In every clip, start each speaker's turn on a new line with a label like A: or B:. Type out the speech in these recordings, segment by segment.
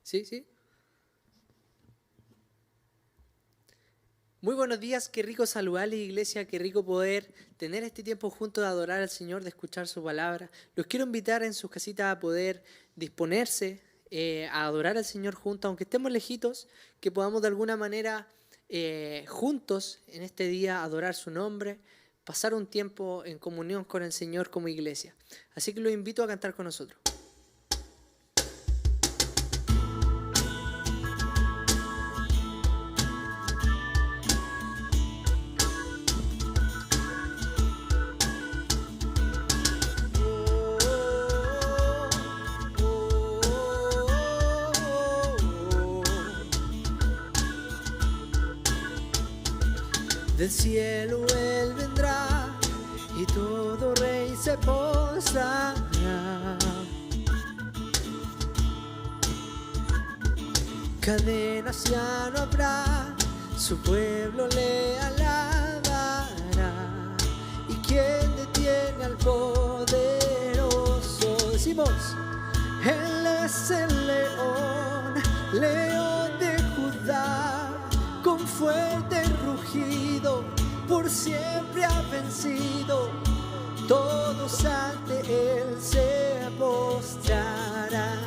A: ¿Sí? ¿Sí? Muy buenos días, qué rico saludarles, iglesia, qué rico poder tener este tiempo juntos de adorar al Señor, de escuchar su palabra. Los quiero invitar en sus casitas a poder disponerse a adorar al Señor juntos, aunque estemos lejitos, que podamos de alguna manera juntos en este día adorar su nombre, pasar un tiempo en comunión con el Señor como iglesia. Así que los invito a cantar con nosotros. Del cielo Él vendrá y todo rey se postrará. Cadenas ya no habrá, su pueblo le alabará. ¿Y quién detiene al poderoso? Decimos, Él es el león, león de Judá, con fuerte rugido, por siempre ha vencido. Todos ante Él se postrarán.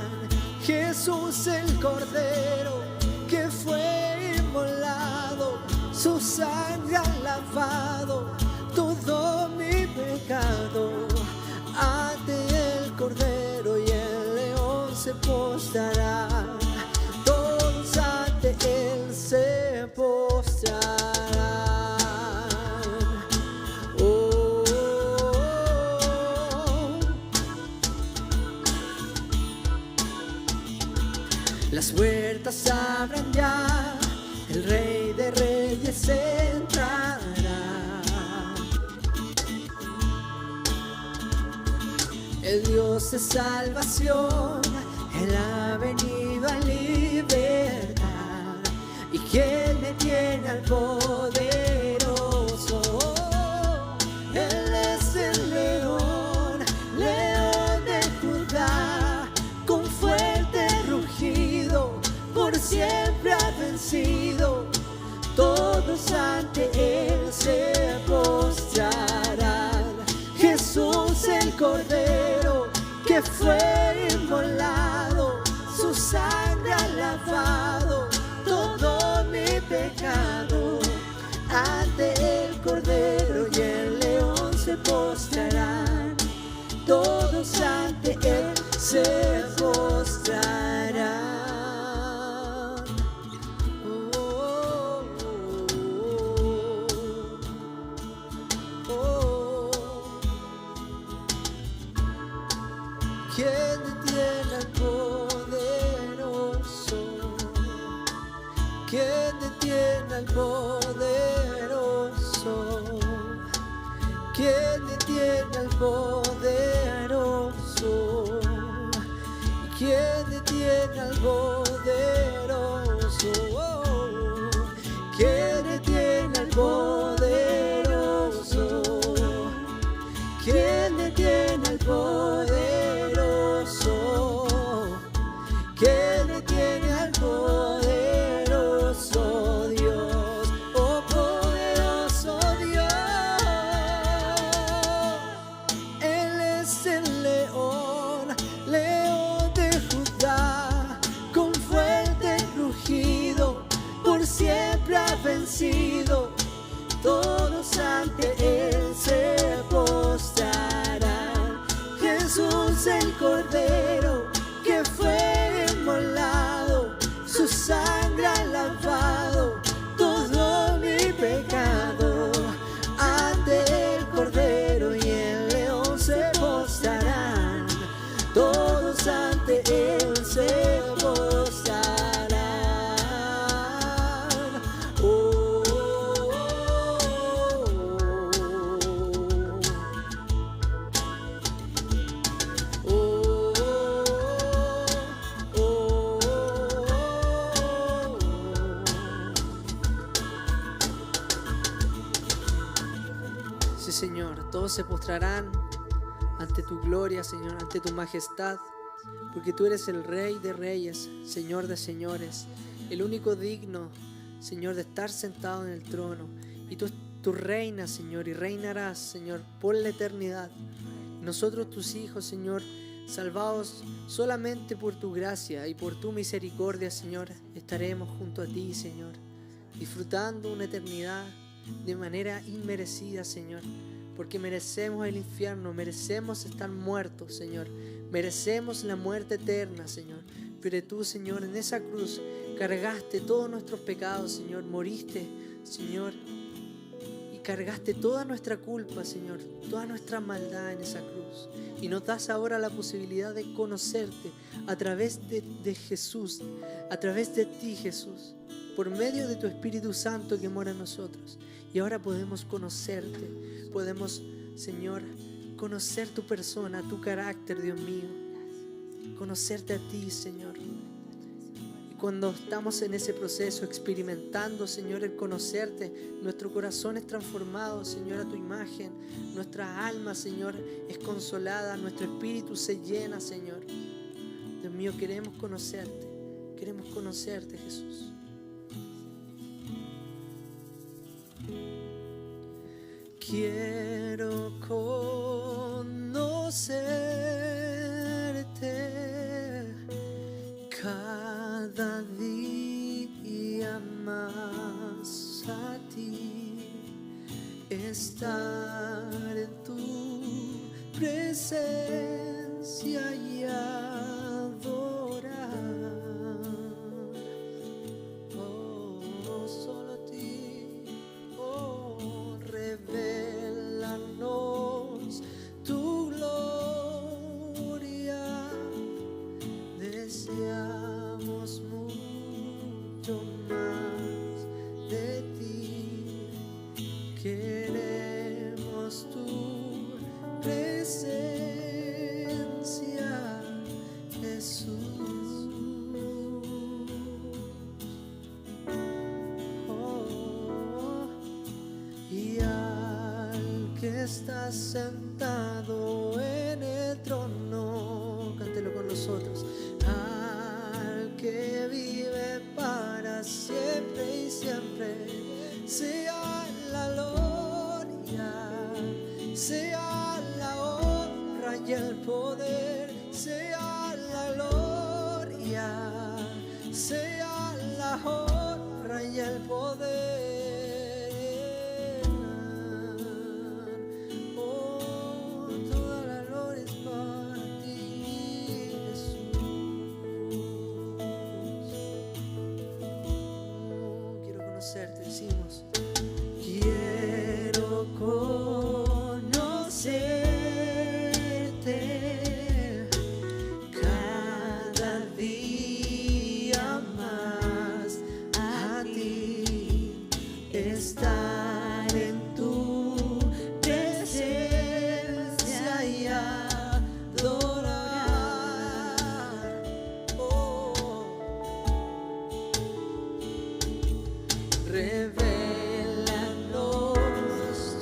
A: Jesús el Cordero que fue inmolado, su sangre ha lavado todo mi pecado. Ante el Cordero y el león se postrarán. Todos ante Él se postrarán. Las puertas abran ya, el Rey de Reyes entrará. El Dios de salvación, Él ha venido a libertar. ¿Y quién detiene al poderoso? Él es el león, león de Judá, con fuerte rugido, por siempre ha vencido. Todos ante Él se postrarán. Jesús el Cordero que fue inmolado, su sangre ha lavado todo mi pecado. Ante el Cordero y el león se postrarán. Todos ante Él se postrarán. ¿Quién detiene al poderoso? ¿Quién detiene al poderoso? ¿Quién detiene al poderoso? ¿Quién detiene al poderoso? ¿Quién detiene al poderoso? ¿Quién detiene al poderoso? ¿Quién detiene al poderoso Dios? Oh poderoso Dios, Él es el león, león de Judá, con fuerte rugido, por siempre ha vencido. Todos ante Él se postrarán. Jesús el Cordero que fue inmolado, su sangre ha lavado todo mi pecado. Ante el Cordero y el león se postrarán. Todos ante Él se postrarán. Sí, Señor, todos se postrarán ante tu gloria, Señor, ante tu majestad. porque tú eres el Rey de reyes, Señor de señores, el único digno, Señor, de estar sentado en el trono. Y tú reinas, Señor, y reinarás, Señor, por la eternidad. Nosotros, tus hijos, Señor, salvados solamente por tu gracia y por tu misericordia, Señor, estaremos junto a ti, Señor, disfrutando una eternidad de manera inmerecida, Señor, porque merecemos el infierno, merecemos estar muertos, Señor, merecemos la muerte eterna, Señor. Pero tú, Señor, en esa cruz cargaste todos nuestros pecados, Señor, moriste, Señor, y cargaste toda nuestra culpa, Señor, toda nuestra maldad en esa cruz. Y nos das ahora la posibilidad de conocerte a través de Jesús, a través de ti, Jesús, por medio de tu Espíritu Santo que mora en nosotros. Y ahora podemos conocerte, podemos, Señor, conocer tu persona, tu carácter, Dios mío, conocerte a ti, Señor. Y cuando estamos en ese proceso, experimentando, Señor, el conocerte, nuestro corazón es transformado, Señor, a tu imagen. Nuestra alma, Señor, es consolada, nuestro espíritu se llena, Señor. Dios mío, queremos conocerte, Jesús. Quiero conocerte cada día más a ti, estar en tu presencia y adorar. Oh, solo a ti, oh, revélanos tu gloria. Deseamos mucho más de ti. Queremos tu presencia, Jesús. Oh, y al que está sentado en el trono, cántelo con nosotros, al que vive para siempre y siempre, sea la gloria, sea la honra y el poder, sea la gloria, sea la honra y el poder. Oh, toda la gloria es para ti, Jesús. Oh, quiero conocerte, decimos. Quiero conocerte cada día más a ti, estar en tu presencia y adorar. Oh, revélanos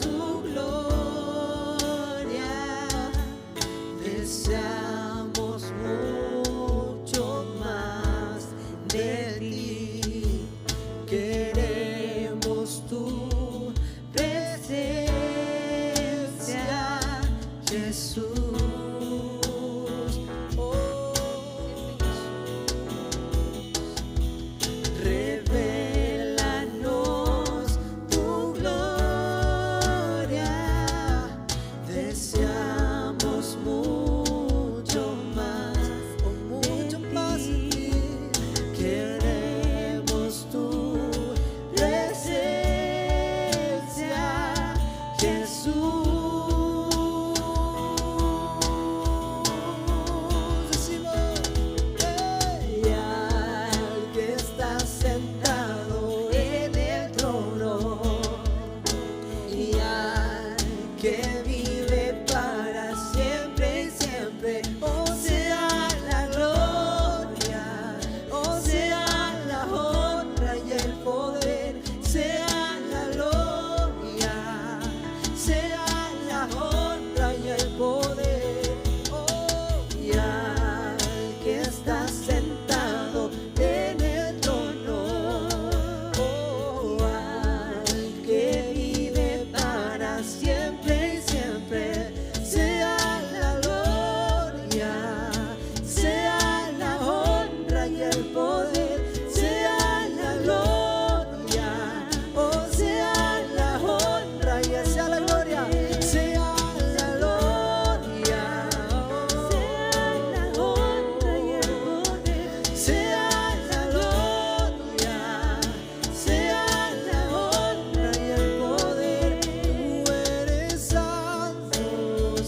A: tu gloria. Deseamos mucho más de ti. Queremos tu presencia, Jesús. Oh, revélanos tu gloria. Deseamos mucho más, oh, mucho más de ti. Queremos tu presencia, Jesús.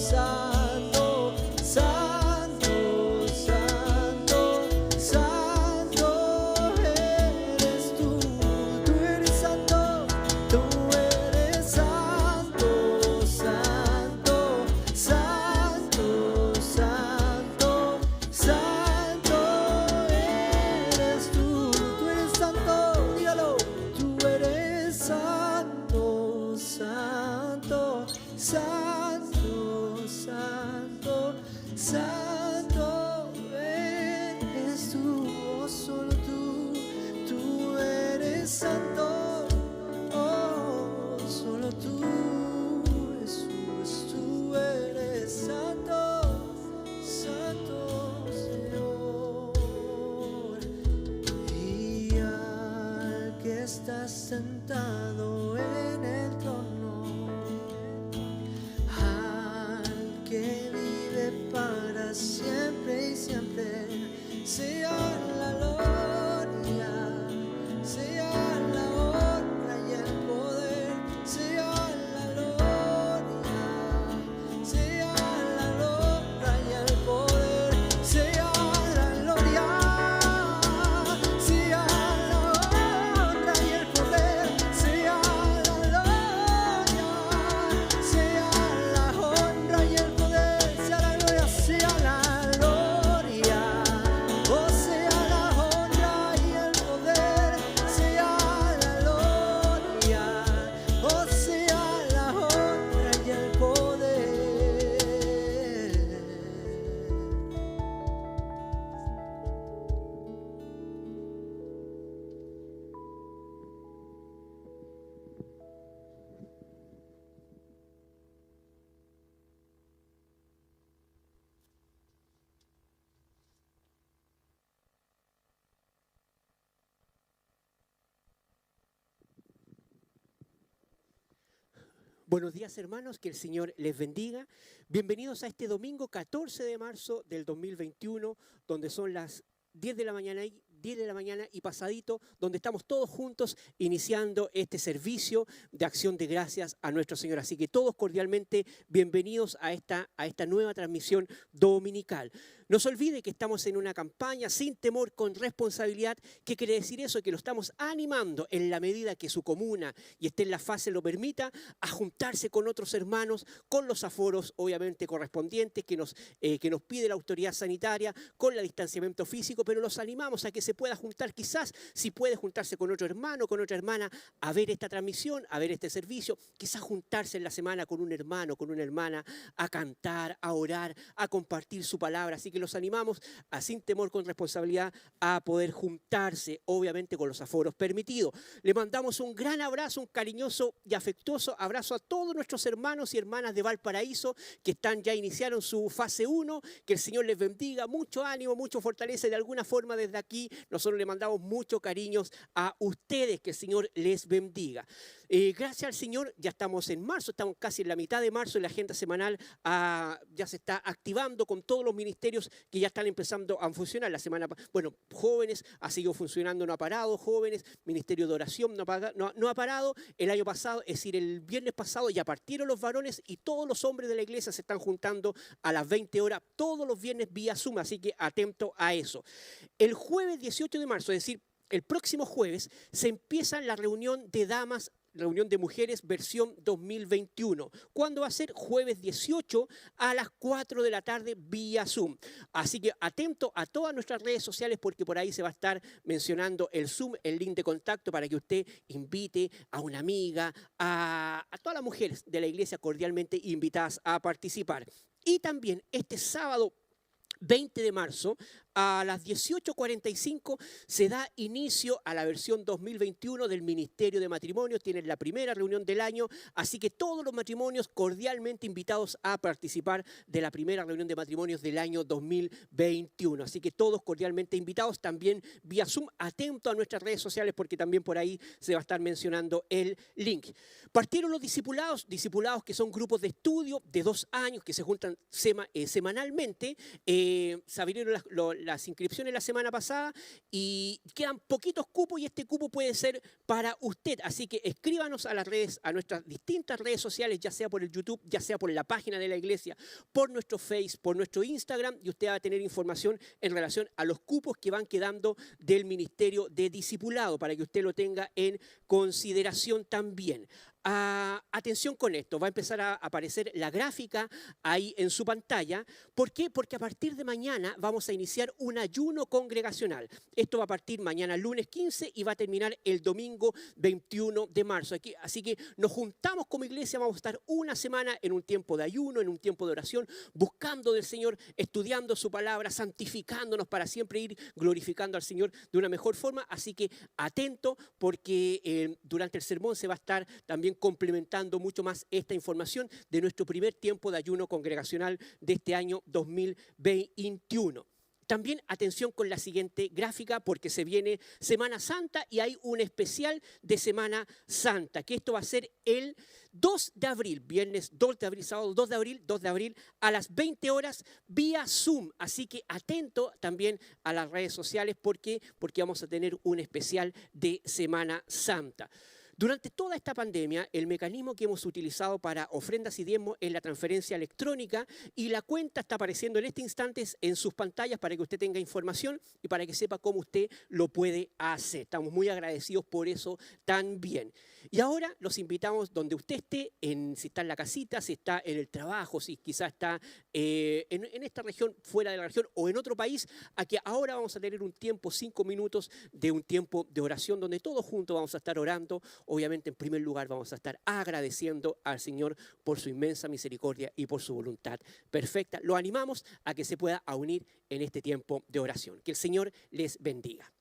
A: santo, santo, santo, santo eres tú. Tú eres santo, tú eres santo, santo, santo, santo, santo eres tú. Tú eres santo, dígalo. Tú eres santo, santo, santo, santo, santo eres tú, oh, solo tú eres santo, oh, solo tú, Jesús, tú eres santo, santo Señor. Y al que está sentado en el trono, al que vive para siempre y siempre, sea la gloria, sea la honra y el poder, sea la gloria, sea la honra y el poder, sea la gloria, sea la honra y el poder, sea la gloria, sea la honra y el poder, sea la gloria, sea la gloria, oh, sea la honra y el poder, sea la gloria, oh, sea la honra y el poder.
B: Buenos días, hermanos, que el Señor les bendiga. Bienvenidos a este domingo 14 de marzo del 2021, donde son las 10 de la mañana y pasadito, donde estamos todos juntos iniciando este servicio de acción de gracias a nuestro Señor. Así que todos cordialmente bienvenidos a esta nueva transmisión dominical. No se olvide que estamos en una campaña sin temor, con responsabilidad. ¿Qué quiere decir eso? Que lo estamos animando en la medida que su comuna y esté en la fase lo permita, a juntarse con otros hermanos, con los aforos obviamente correspondientes que nos pide la autoridad sanitaria, con el distanciamiento físico, pero los animamos a que se pueda juntar, quizás si puede juntarse con otro hermano, con otra hermana, a ver esta transmisión, a ver este servicio, quizás juntarse en la semana con un hermano, con una hermana, a cantar, a orar, a compartir su palabra. Así que los animamos a, sin temor, con responsabilidad, a poder juntarse, obviamente con los aforos permitidos. Le mandamos un gran abrazo, un cariñoso y afectuoso abrazo a todos nuestros hermanos y hermanas de Valparaíso que ya iniciaron su fase 1. Que el Señor les bendiga, mucho ánimo, mucho fortaleza. De alguna forma desde aquí nosotros le mandamos muchos cariños a ustedes, que el Señor les bendiga. Gracias al Señor, ya estamos en marzo, estamos casi en la mitad de marzo y la agenda semanal ya se está activando con todos los ministerios que ya están empezando a funcionar. La semana, bueno, jóvenes ha seguido funcionando, no ha parado, jóvenes, ministerio de oración no ha parado. El año pasado, es decir, el viernes pasado ya partieron los varones y todos los hombres de la iglesia se están juntando a las 20 horas todos los viernes vía Zoom, así que atento a eso. El jueves 18 de marzo, es decir, el próximo jueves, se empieza la reunión de damas, reunión de mujeres versión 2021. ¿Cuándo va a ser? Jueves 18 a las 4 de la tarde vía Zoom. Así que atento a todas nuestras redes sociales porque por ahí se va a estar mencionando el Zoom, el link de contacto para que usted invite a una amiga, a todas las mujeres de la iglesia cordialmente invitadas a participar. Y también este sábado 20 de marzo a las 18:45 se da inicio a la versión 2021 del Ministerio de Matrimonios. Tienen la primera reunión del año, así que todos los matrimonios cordialmente invitados a participar de la primera reunión de matrimonios del año 2021. Así que todos cordialmente invitados, también vía Zoom. Atento a nuestras redes sociales porque también por ahí se va a estar mencionando el link. Partieron los discipulados que son grupos de estudio de 2 años que se juntan semanalmente. Se abrieron las inscripciones la semana pasada y quedan poquitos cupos y este cupo puede ser para usted. Así que escríbanos a las redes, a nuestras distintas redes sociales, ya sea por el YouTube, ya sea por la página de la iglesia, por nuestro Face, por nuestro Instagram, y usted va a tener información en relación a los cupos que van quedando del Ministerio de Discipulado para que usted lo tenga en consideración también. Atención con esto, va a empezar a aparecer la gráfica ahí en su pantalla. ¿Por qué? Porque a partir de mañana vamos a iniciar un ayuno congregacional. Esto va a partir mañana lunes 15 y va a terminar el domingo 21 de marzo. Así que nos juntamos como iglesia, vamos a estar una semana en un tiempo de ayuno, en un tiempo de oración, buscando del Señor, estudiando su palabra, santificándonos para siempre ir glorificando al Señor de una mejor forma. Así que atento porque durante el sermón se va a estar también complementando mucho más esta información de nuestro primer tiempo de ayuno congregacional de este año 2021. También atención con la siguiente gráfica porque se viene Semana Santa y hay un especial de Semana Santa, que esto va a ser el 2 de abril, viernes 2 de abril, sábado 2 de abril a las 20 horas vía Zoom. Así que atento también a las redes sociales porque vamos a tener un especial de Semana Santa. Durante toda esta pandemia, el mecanismo que hemos utilizado para ofrendas y diezmos es la transferencia electrónica y la cuenta está apareciendo en este instante en sus pantallas para que usted tenga información y para que sepa cómo usted lo puede hacer. Estamos muy agradecidos por eso también. Y ahora los invitamos donde usted esté, si está en la casita, si está en el trabajo, si quizás está en esta región, fuera de la región o en otro país, a que ahora vamos a tener un tiempo, 5 minutos de un tiempo de oración donde todos juntos vamos a estar orando. Obviamente, en primer lugar, vamos a estar agradeciendo al Señor por su inmensa misericordia y por su voluntad perfecta. Lo animamos a que se pueda unir en este tiempo de oración. Que el Señor les bendiga.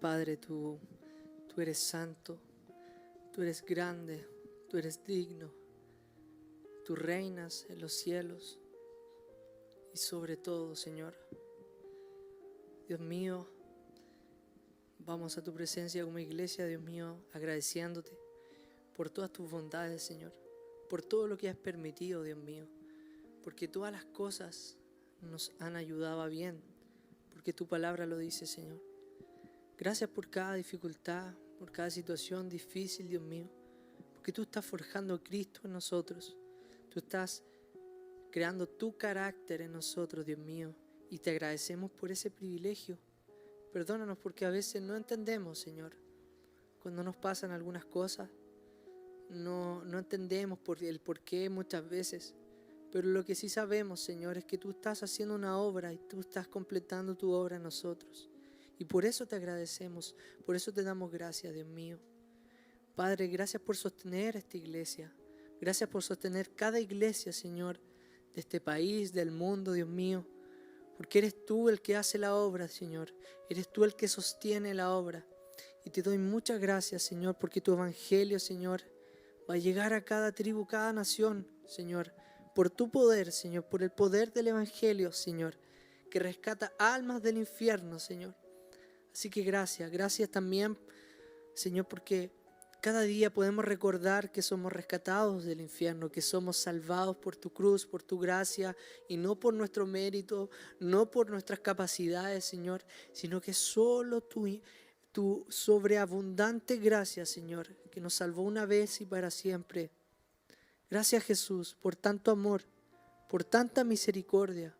A: Padre, tú eres santo, tú eres grande, tú eres digno, tú reinas en los cielos y sobre todo, Señor. Dios mío, vamos a tu presencia como iglesia, Dios mío, agradeciéndote por todas tus bondades, Señor, por todo lo que has permitido, Dios mío, porque todas las cosas nos han ayudado a bien, porque tu palabra lo dice, Señor. Gracias por cada dificultad, por cada situación difícil, Dios mío, porque tú estás forjando a Cristo en nosotros. Tú estás creando tu carácter en nosotros, Dios mío, y te agradecemos por ese privilegio. Perdónanos porque a veces no entendemos, Señor, cuando nos pasan algunas cosas. No entendemos el por qué muchas veces, pero lo que sí sabemos, Señor, es que tú estás haciendo una obra y tú estás completando tu obra en nosotros. Y por eso te agradecemos, por eso te damos gracias, Dios mío. Padre, gracias por sostener esta iglesia. Gracias por sostener cada iglesia, Señor, de este país, del mundo, Dios mío. Porque eres tú el que hace la obra, Señor. Eres tú el que sostiene la obra. Y te doy muchas gracias, Señor, porque tu evangelio, Señor, va a llegar a cada tribu, cada nación, Señor. Por tu poder, Señor, por el poder del evangelio, Señor, que rescata almas del infierno, Señor. Así que gracias también, Señor, porque cada día podemos recordar que somos rescatados del infierno, que somos salvados por tu cruz, por tu gracia, y no por nuestro mérito, no por nuestras capacidades, Señor, sino que solo tu sobreabundante gracia, Señor, que nos salvó una vez y para siempre. Gracias, Jesús, por tanto amor, por tanta misericordia,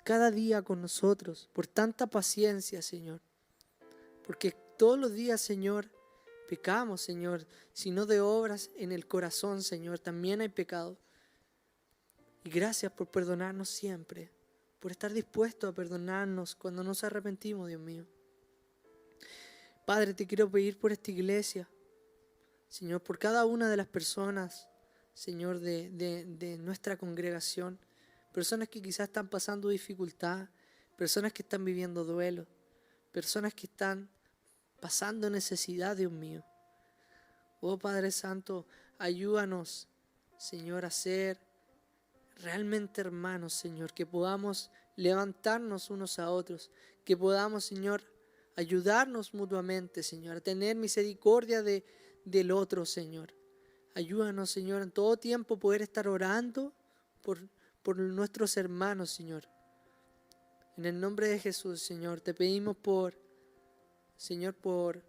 A: cada día con nosotros, por tanta paciencia, Señor. Porque todos los días, Señor, pecamos, Señor, sino de obras en el corazón, Señor, también hay pecado. Y gracias por perdonarnos siempre, por estar dispuesto a perdonarnos cuando nos arrepentimos, Dios mío. Padre, te quiero pedir por esta iglesia, Señor, por cada una de las personas, Señor, de nuestra congregación, personas que quizás están pasando dificultad, personas que están viviendo duelo, personas que están pasando necesidad, Dios mío. Oh Padre Santo, ayúdanos, Señor, a ser realmente hermanos, Señor, que podamos levantarnos unos a otros, que podamos, Señor, ayudarnos mutuamente, Señor, a tener misericordia del otro, Señor. Ayúdanos, Señor, en todo tiempo poder estar orando por nuestros hermanos, Señor. En el nombre de Jesús, Señor, te pedimos Señor, por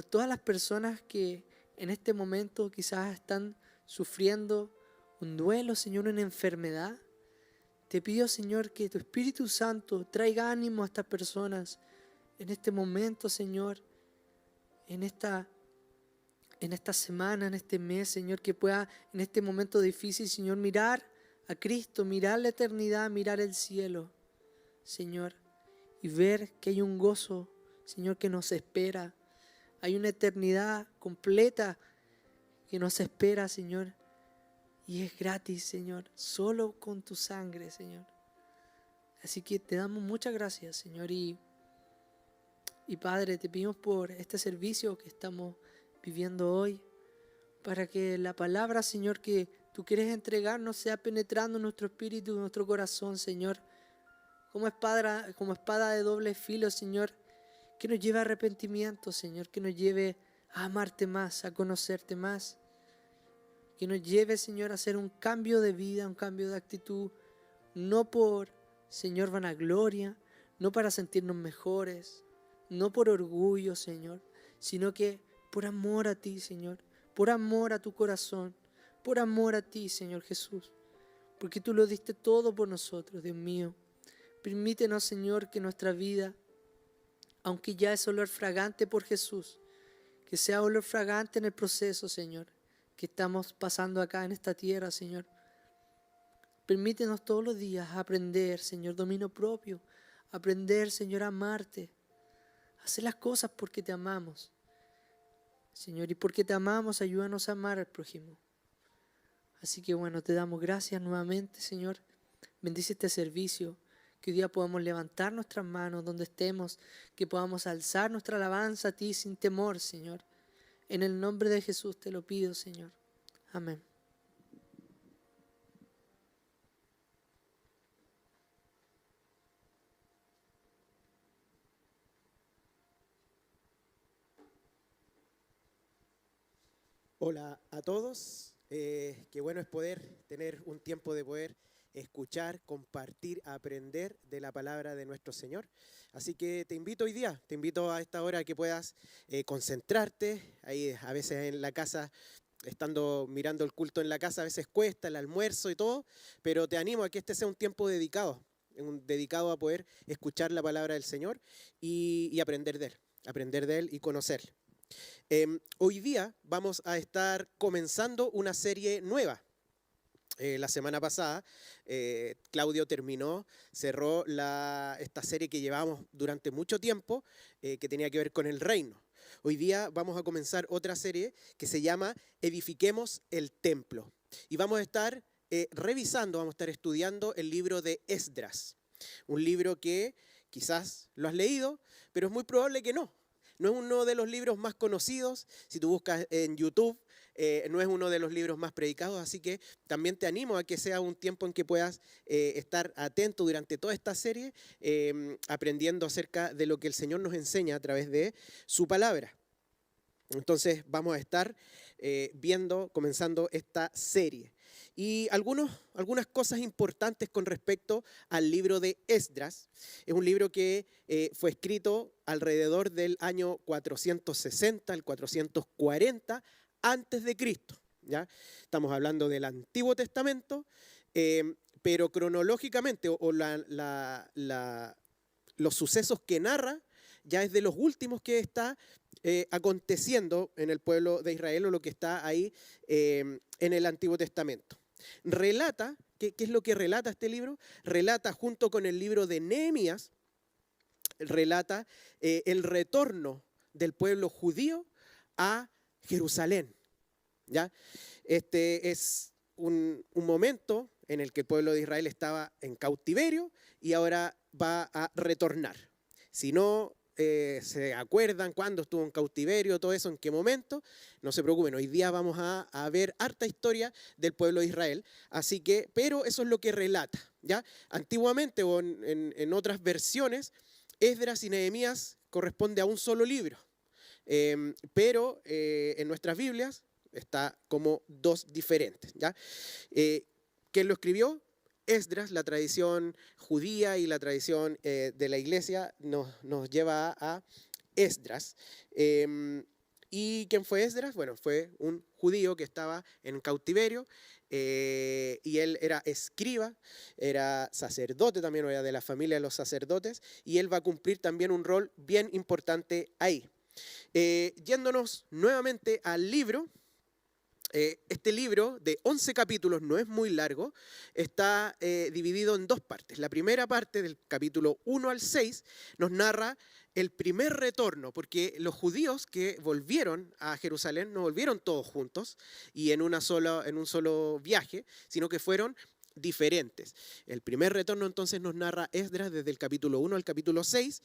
A: todas las personas que en este momento quizás están sufriendo un duelo, Señor, una enfermedad. Te pido, Señor, que tu Espíritu Santo traiga ánimo a estas personas en este momento, Señor, en esta semana, en este mes, Señor, que pueda en este momento difícil, Señor, mirar a Cristo, mirar la eternidad, mirar el cielo, Señor, y ver que hay un gozo, Señor, que nos espera. Hay una eternidad completa que nos espera, Señor, y es gratis, Señor, solo con tu sangre, Señor. Así que te damos muchas gracias, Señor, y Padre, te pedimos por este servicio que estamos viviendo hoy, para que la palabra, Señor, que tú quieres entregarnos sea penetrando en nuestro espíritu, en nuestro corazón, Señor, como espada de doble filo, Señor, que nos lleve a arrepentimiento, Señor, que nos lleve a amarte más, a conocerte más, que nos lleve, Señor, a hacer un cambio de vida, un cambio de actitud, no por, Señor, vanagloria, no para sentirnos mejores, no por orgullo, Señor, sino que por amor a ti, Señor, por amor a tu corazón, por amor a ti, Señor Jesús, porque tú lo diste todo por nosotros, Dios mío. Permítenos, Señor, que nuestra vida, aunque ya es olor fragante por Jesús, que sea olor fragante en el proceso, Señor, que estamos pasando acá en esta tierra, Señor. Permítenos todos los días aprender, Señor, dominio propio, aprender, Señor, a amarte, hacer las cosas porque te amamos. Señor, y porque te amamos, ayúdanos a amar al prójimo. Así que bueno, te damos gracias nuevamente, Señor. Bendice este servicio, que hoy día podamos levantar nuestras manos donde estemos, que podamos alzar nuestra alabanza a ti sin temor, Señor. En el nombre de Jesús te lo pido, Señor. Amén.
B: Hola a todos, qué bueno es poder tener un tiempo de poder escuchar, compartir, aprender de la palabra de nuestro Señor. Así que te invito hoy día, te invito a esta hora a que puedas concentrarte. Ahí a veces en la casa, estando mirando el culto en la casa, a veces cuesta el almuerzo y todo, pero te animo a que este sea un tiempo dedicado a poder escuchar la palabra del Señor y aprender de Él y conocerle. Hoy día vamos a estar comenzando una serie nueva. La semana pasada Claudio cerró esta serie que llevábamos durante mucho tiempo, que tenía que ver con el reino. Hoy día vamos a comenzar otra serie que se llama Edifiquemos el Templo. Y vamos a estar vamos a estar estudiando el libro de Esdras. Un libro que quizás lo has leído, pero es muy probable que no. No es uno de los libros más conocidos, si tú buscas en YouTube, no es uno de los libros más predicados, así que también te animo a que sea un tiempo en que puedas estar atento durante toda esta serie, aprendiendo acerca de lo que el Señor nos enseña a través de su palabra. Entonces vamos a estar comenzando esta serie. Y algunas cosas importantes con respecto al libro de Esdras. Es un libro que fue escrito alrededor del año 460 al 440 antes de Cristo. ¿Ya? Estamos hablando del Antiguo Testamento, pero cronológicamente los sucesos que narra ya es de los últimos que está aconteciendo en el pueblo de Israel, o lo que está ahí en el Antiguo Testamento. Relata, ¿qué es lo que relata este libro? Relata, junto con el libro de Nehemías, relata el retorno del pueblo judío a Jerusalén. ¿Ya? Este es un momento en el que el pueblo de Israel estaba en cautiverio y ahora va a retornar. Si no se acuerdan cuándo estuvo en cautiverio, todo eso, en qué momento, no se preocupen, hoy día vamos a ver harta historia del pueblo de Israel, así que, pero eso es lo que relata, ¿ya? Antiguamente, o en otras versiones, Esdras y Nehemías corresponde a un solo libro, pero en nuestras Biblias está como dos diferentes, ¿ya? ¿Quién lo escribió? Esdras. La tradición judía y la tradición de la iglesia nos lleva a Esdras. ¿Y quién fue Esdras? Bueno, fue un judío que estaba en cautiverio y él era escriba, era sacerdote también, era de la familia de los sacerdotes, y él va a cumplir también un rol bien importante ahí. Yéndonos nuevamente al libro. Este libro de 11 capítulos, no es muy largo, está dividido en dos partes. La primera parte, del capítulo 1 al 6, nos narra el primer retorno, porque los judíos que volvieron a Jerusalén no volvieron todos juntos y en un solo viaje, sino que fueron diferentes. El primer retorno entonces nos narra Esdras desde el capítulo 1 al capítulo 6,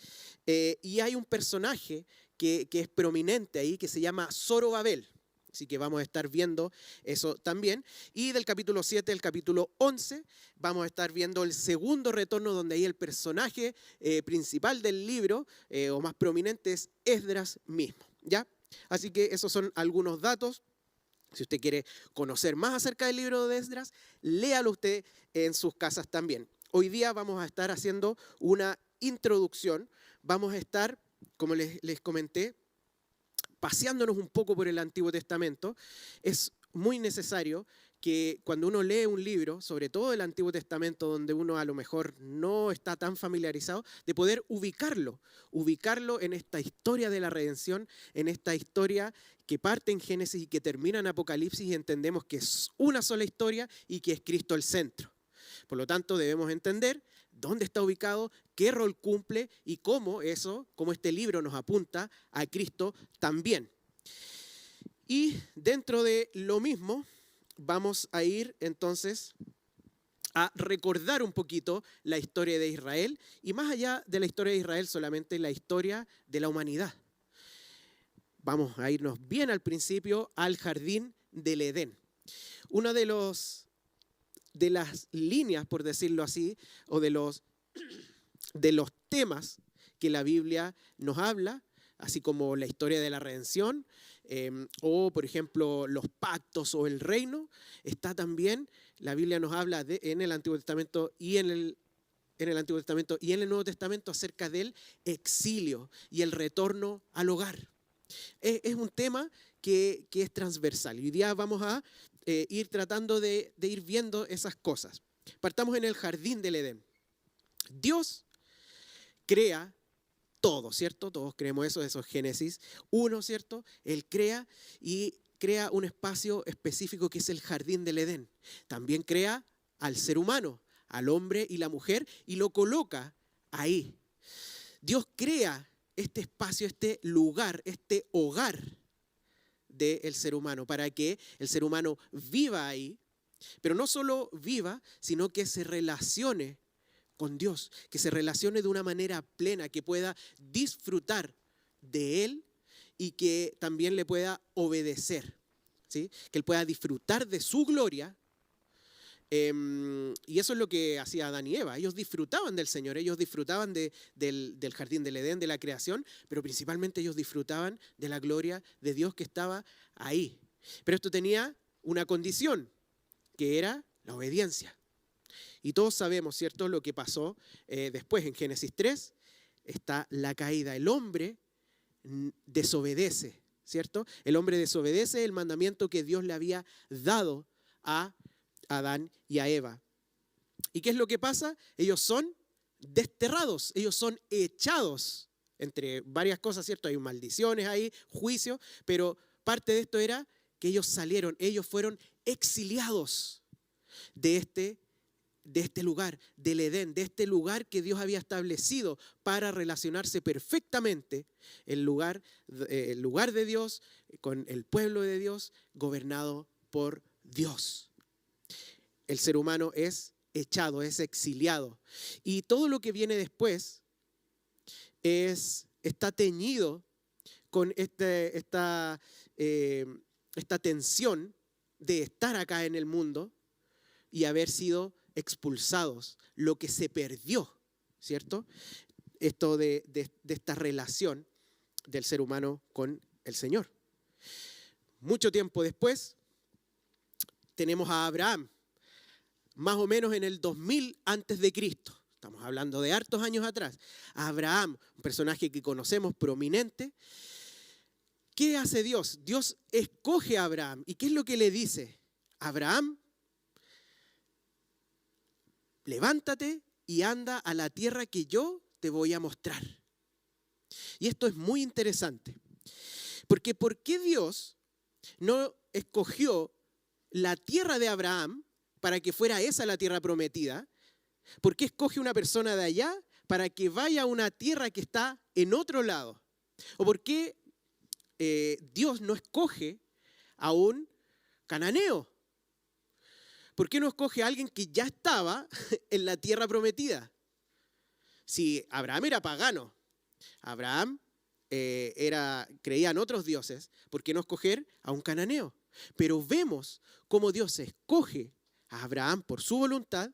B: y hay un personaje que es prominente ahí, que se llama Zorobabel. Así que vamos a estar viendo eso también. Y del capítulo 7 al capítulo 11 vamos a estar viendo el segundo retorno, donde ahí el personaje principal del libro, o más prominente, es Esdras mismo, ¿ya? Así que esos son algunos datos. Si usted quiere conocer más acerca del libro de Esdras, léalo usted en sus casas también. Hoy día vamos a estar haciendo una introducción. Vamos a estar, como les comenté, paseándonos un poco por el Antiguo Testamento. Es muy necesario que cuando uno lee un libro, sobre todo el Antiguo Testamento, donde uno a lo mejor no está tan familiarizado, de poder ubicarlo en esta historia de la redención, en esta historia que parte en Génesis y que termina en Apocalipsis, y entendemos que es una sola historia y que es Cristo el centro. Por lo tanto, debemos entender dónde está ubicado, qué rol cumple y cómo este libro nos apunta a Cristo también. Y dentro de lo mismo, vamos a ir entonces
C: a recordar un poquito la historia de Israel y más allá de la historia de Israel, solamente la historia de la humanidad. Vamos a irnos bien al principio, al jardín del Edén. Una de las líneas, por decirlo así, o de los temas que la Biblia nos habla, así como la historia de la redención, o por ejemplo los pactos o el reino, está también, la Biblia nos habla en el Antiguo Testamento y en el Antiguo Testamento y en el Nuevo Testamento acerca del exilio y el retorno al hogar. Es un tema que es transversal y hoy día vamos a ir tratando de ir viendo esas cosas. Partamos en el jardín del Edén. Dios crea todo, ¿cierto? Todos creemos eso es Génesis 1, ¿cierto? Él crea y crea un espacio específico que es el jardín del Edén. También crea al ser humano, al hombre y la mujer, y lo coloca ahí. Dios crea este espacio, este lugar, este hogar del ser humano, para que el ser humano viva ahí, pero no solo viva, sino que se relacione con Dios, que se relacione de una manera plena, que pueda disfrutar de Él y que también le pueda obedecer, ¿sí? Que Él pueda disfrutar de su gloria. Y eso es lo que hacía Adán y Eva. Ellos disfrutaban del Señor, ellos disfrutaban del jardín del Edén, de la creación, pero principalmente ellos disfrutaban de la gloria de Dios que estaba ahí. Pero esto tenía una condición, que era la obediencia. Y todos sabemos, ¿cierto?, lo que pasó después en Génesis 3, está la caída. El hombre desobedece, ¿cierto? El hombre desobedece el mandamiento que Dios le había dado a Adán y a Eva. ¿Y qué es lo que pasa? Ellos son desterrados, ellos son echados, entre varias cosas, ¿cierto? Hay maldiciones ahí, juicios, pero parte de esto era que ellos salieron, ellos fueron exiliados de este lugar, del Edén, de este lugar que Dios había establecido para relacionarse perfectamente, el lugar de Dios, con el pueblo de Dios, gobernado por Dios. El ser humano es echado, es exiliado. Y todo lo que viene después está teñido con esta tensión de estar acá en el mundo y haber sido expulsados, lo que se perdió, ¿cierto? Esto de esta relación del ser humano con el Señor. Mucho tiempo después tenemos a Abraham, más o menos en el 2000 antes de Cristo. Estamos hablando de hartos años atrás. Abraham, un personaje que conocemos prominente. ¿Qué hace Dios? Dios escoge a Abraham. ¿Y qué es lo que le dice? Abraham, levántate y anda a la tierra que yo te voy a mostrar. Y esto es muy interesante. Porque ¿por qué Dios no escogió la tierra de Abraham para que fuera esa la tierra prometida? ¿Por qué escoge una persona de allá para que vaya a una tierra que está en otro lado? ¿O por qué Dios no escoge a un cananeo? ¿Por qué no escoge a alguien que ya estaba en la tierra prometida? Si Abraham era pagano, Abraham creía en otros dioses, ¿por qué no escoger a un cananeo? Pero vemos cómo Dios escoge a Abraham por su voluntad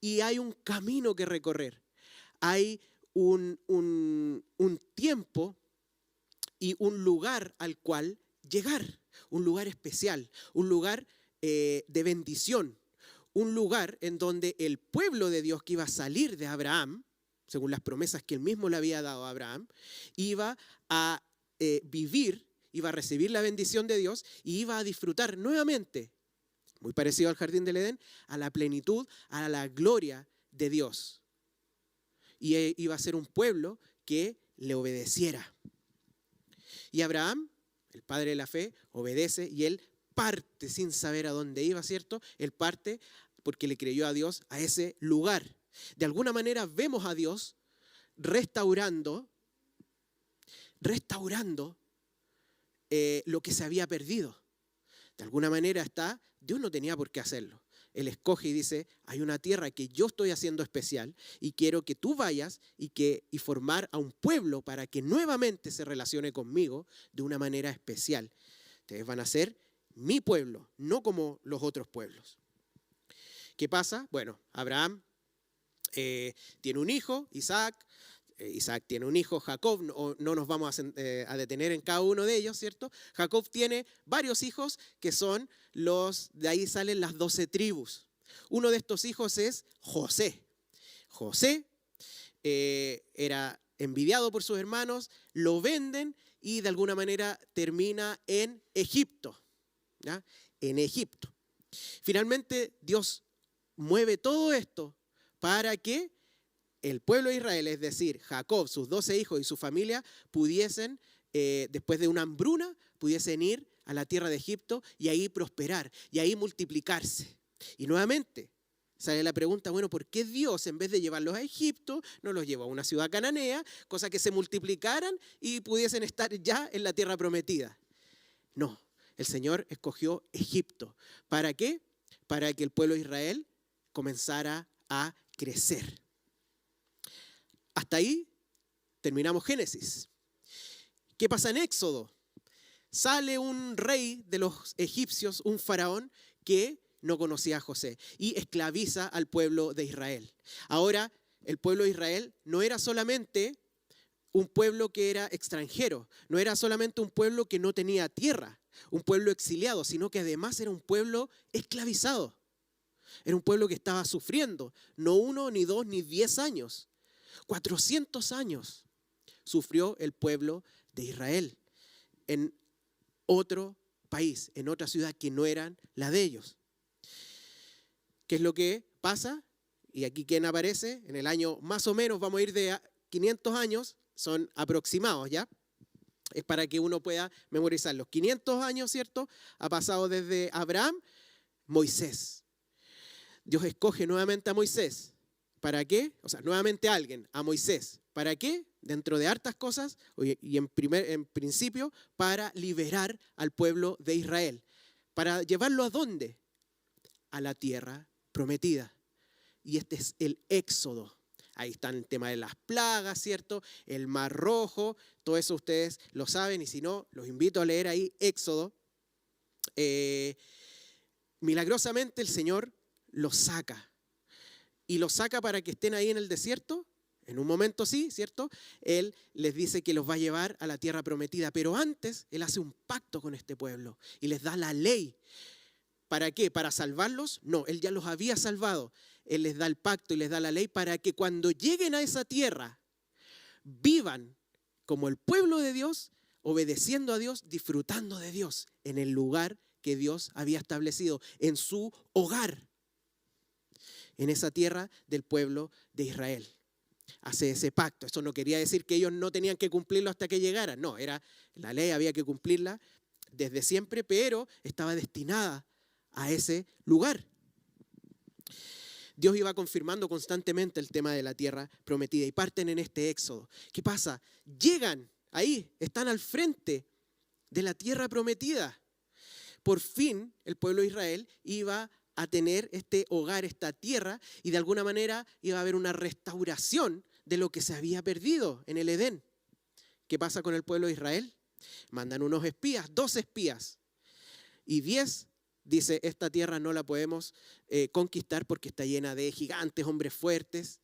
C: y hay un camino que recorrer. Hay un tiempo y un lugar al cual llegar, un lugar especial, un lugar de bendición, un lugar en donde el pueblo de Dios que iba a salir de Abraham, según las promesas que él mismo le había dado a Abraham, iba a vivir, iba a recibir la bendición de Dios y iba a disfrutar nuevamente, muy parecido al jardín del Edén, a la plenitud, a la gloria de Dios. Y iba a ser un pueblo que le obedeciera. Y Abraham, el padre de la fe, obedece y él parte sin saber a dónde iba, ¿cierto? Él parte porque le creyó a Dios a ese lugar. De alguna manera vemos a Dios restaurando lo que se había perdido. De alguna manera Dios no tenía por qué hacerlo. Él escoge y dice, hay una tierra que yo estoy haciendo especial y quiero que tú vayas y formar a un pueblo para que nuevamente se relacione conmigo de una manera especial. Ustedes van a ser mi pueblo, no como los otros pueblos. ¿Qué pasa? Bueno, Abraham tiene un hijo, Isaac. Isaac tiene un hijo, Jacob, no nos vamos a detener en cada uno de ellos, ¿cierto? Jacob tiene varios hijos que son de ahí salen las 12 tribus. Uno de estos hijos es José. José era envidiado por sus hermanos, lo venden y de alguna manera termina en Egipto, ¿ya? En Egipto. Finalmente Dios mueve todo esto para que el pueblo de Israel, es decir, Jacob, sus 12 hijos y su familia, pudiesen, después de una hambruna, pudiesen ir a la tierra de Egipto y ahí prosperar, y ahí multiplicarse. Y nuevamente sale la pregunta, bueno, ¿por qué Dios, en vez de llevarlos a Egipto, no los llevó a una ciudad cananea, cosa que se multiplicaran y pudiesen estar ya en la tierra prometida? No, el Señor escogió Egipto. ¿Para qué? Para que el pueblo de Israel comenzara a crecer. Hasta ahí terminamos Génesis. ¿Qué pasa en Éxodo? Sale un rey de los egipcios, un faraón, que no conocía a José y esclaviza al pueblo de Israel. Ahora, el pueblo de Israel no era solamente un pueblo que era extranjero, no era solamente un pueblo que no tenía tierra, un pueblo exiliado, sino que además era un pueblo esclavizado. Era un pueblo que estaba sufriendo, no 1, ni 2, ni 10 años. 400 años sufrió el pueblo de Israel en otro país, en otra ciudad que no eran la de ellos. ¿Qué es lo que pasa? Y aquí quién aparece, en el año más o menos, vamos a ir de 500 años, son aproximados, ¿ya? Es para que uno pueda memorizar los 500 años, ¿cierto? Ha pasado desde Abraham, Moisés. Dios escoge nuevamente a Moisés. ¿Para qué? O sea, nuevamente a alguien, a Moisés. ¿Para qué? Dentro de hartas cosas, y en principio, para liberar al pueblo de Israel. ¿Para llevarlo a dónde? A la tierra prometida. Y este es el Éxodo. Ahí está el tema de las plagas, ¿cierto? El Mar Rojo, todo eso ustedes lo saben, y si no, los invito a leer ahí Éxodo. Milagrosamente el Señor los saca. Y los saca para que estén ahí en el desierto. En un momento sí, ¿cierto? Él les dice que los va a llevar a la tierra prometida. Pero antes, Él hace un pacto con este pueblo y les da la ley. ¿Para qué? ¿Para salvarlos? No, Él ya los había salvado. Él les da el pacto y les da la ley para que cuando lleguen a esa tierra, vivan como el pueblo de Dios, obedeciendo a Dios, disfrutando de Dios en el lugar que Dios había establecido, en su hogar. En esa tierra del pueblo de Israel. Hace ese pacto. Eso no quería decir que ellos no tenían que cumplirlo hasta que llegaran. No, la ley había que cumplirla desde siempre, pero estaba destinada a ese lugar. Dios iba confirmando constantemente el tema de la tierra prometida y parten en este éxodo. ¿Qué pasa? Llegan ahí, están al frente de la tierra prometida. Por fin el pueblo de Israel iba a tener este hogar, esta tierra, y de alguna manera iba a haber una restauración de lo que se había perdido en el Edén. ¿Qué pasa con el pueblo de Israel? Mandan unos espías, 2 espías, y 10 dice, esta tierra no la podemos conquistar porque está llena de gigantes, hombres fuertes.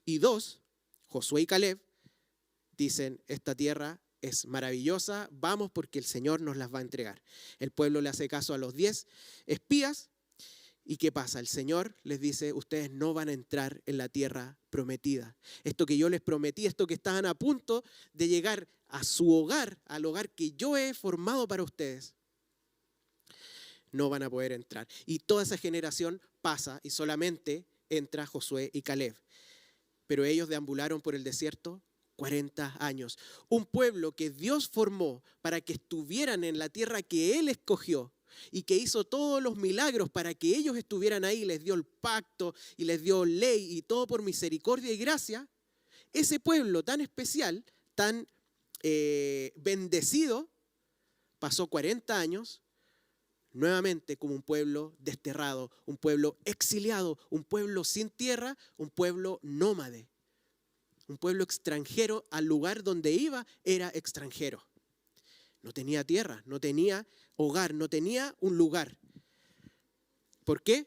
C: Y 2, Josué y Caleb, dicen, esta tierra es maravillosa, vamos porque el Señor nos las va a entregar. El pueblo le hace caso a los 10 espías. ¿Y qué pasa? El Señor les dice, ustedes no van a entrar en la tierra prometida. Esto que yo les prometí, esto que estaban a punto de llegar a su hogar, al hogar que yo he formado para ustedes, no van a poder entrar. Y toda esa generación pasa y solamente entra Josué y Caleb. Pero ellos deambularon por el desierto 40 años. Un pueblo que Dios formó para que estuvieran en la tierra que Él escogió, y que hizo todos los milagros para que ellos estuvieran ahí, les dio el pacto y les dio ley y todo por misericordia y gracia. Ese pueblo tan especial, tan bendecido, pasó 40 años nuevamente como un pueblo desterrado, un pueblo exiliado, un pueblo sin tierra, un pueblo nómade, un pueblo extranjero. Al lugar donde iba era extranjero. No tenía tierra, no tenía hogar, no tenía un lugar. ¿Por qué?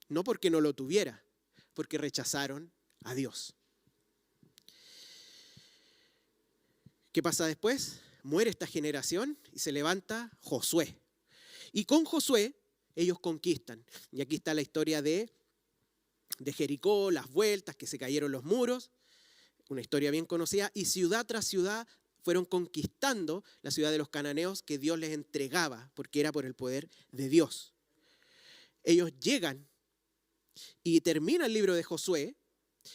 C: No porque no lo tuviera, porque rechazaron a Dios. ¿Qué pasa después? Muere esta generación y se levanta Josué. Y con Josué ellos conquistan. Y aquí está la historia de Jericó, las vueltas, que se cayeron los muros. Una historia bien conocida. Y ciudad tras ciudad fueron conquistando la ciudad de los cananeos que Dios les entregaba, porque era por el poder de Dios. Ellos llegan y termina el libro de Josué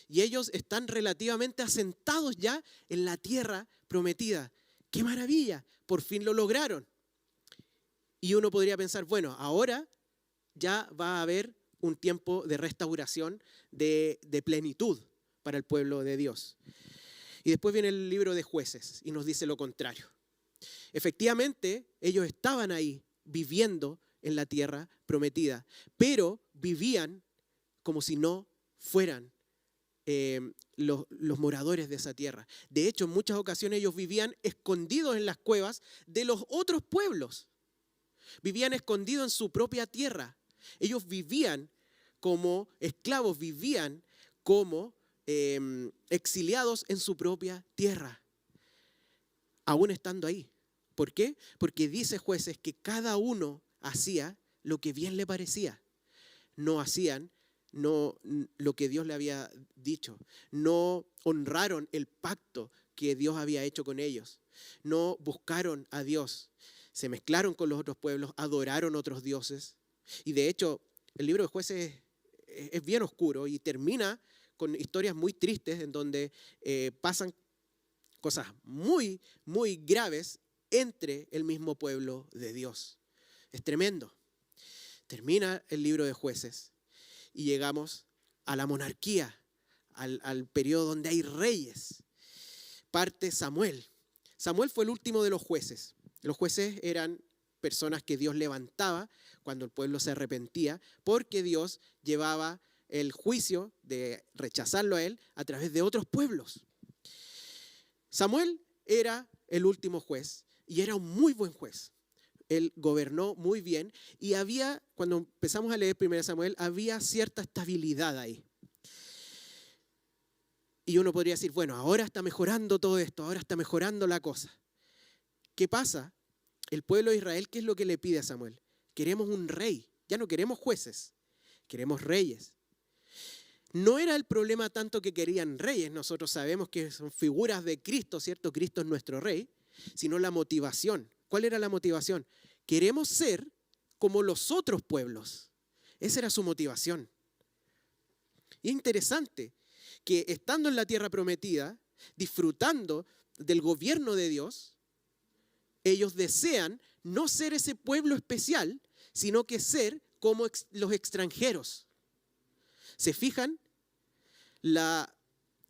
C: y ellos están relativamente asentados ya en la tierra prometida. ¡Qué maravilla! Por fin lo lograron. Y uno podría pensar, bueno, ahora ya va a haber un tiempo de restauración, de plenitud para el pueblo de Dios. Y después viene el libro de Jueces y nos dice lo contrario. Efectivamente, ellos estaban ahí viviendo en la tierra prometida, pero vivían como si no fueran los moradores de esa tierra. De hecho, en muchas ocasiones ellos vivían escondidos en las cuevas de los otros pueblos. Vivían escondidos en su propia tierra. Ellos vivían como esclavos, vivían como exiliados en su propia tierra, aún estando ahí. ¿Por qué? Porque dice Jueces que cada uno hacía lo que bien le parecía. No hacían lo que Dios le había dicho. No honraron el pacto que Dios había hecho con ellos. No buscaron a Dios. Se mezclaron con los otros pueblos, adoraron otros dioses. Y de hecho, el libro de Jueces es bien oscuro y termina con historias muy tristes en donde pasan cosas muy, muy graves entre el mismo pueblo de Dios. Es tremendo. Termina el libro de Jueces y llegamos a la monarquía, al periodo donde hay reyes. Parte Samuel. Samuel fue el último de los jueces. Los jueces eran personas que Dios levantaba cuando el pueblo se arrepentía, porque Dios llevaba el juicio de rechazarlo a él a través de otros pueblos. Samuel era el último juez y era un muy buen juez. Él gobernó muy bien y cuando empezamos a leer 1 Samuel, había cierta estabilidad ahí. Y uno podría decir, bueno, ahora está mejorando todo esto, ahora está mejorando la cosa. ¿Qué pasa? El pueblo de Israel, ¿qué es lo que le pide a Samuel? Queremos un rey, ya no queremos jueces, queremos reyes. No era el problema tanto que querían reyes, nosotros sabemos que son figuras de Cristo, ¿cierto? Cristo es nuestro rey, sino la motivación. ¿Cuál era la motivación? Queremos ser como los otros pueblos. Esa era su motivación. Y es interesante que estando en la tierra prometida, disfrutando del gobierno de Dios, ellos desean no ser ese pueblo especial, sino que ser como los extranjeros. ¿Se fijan? La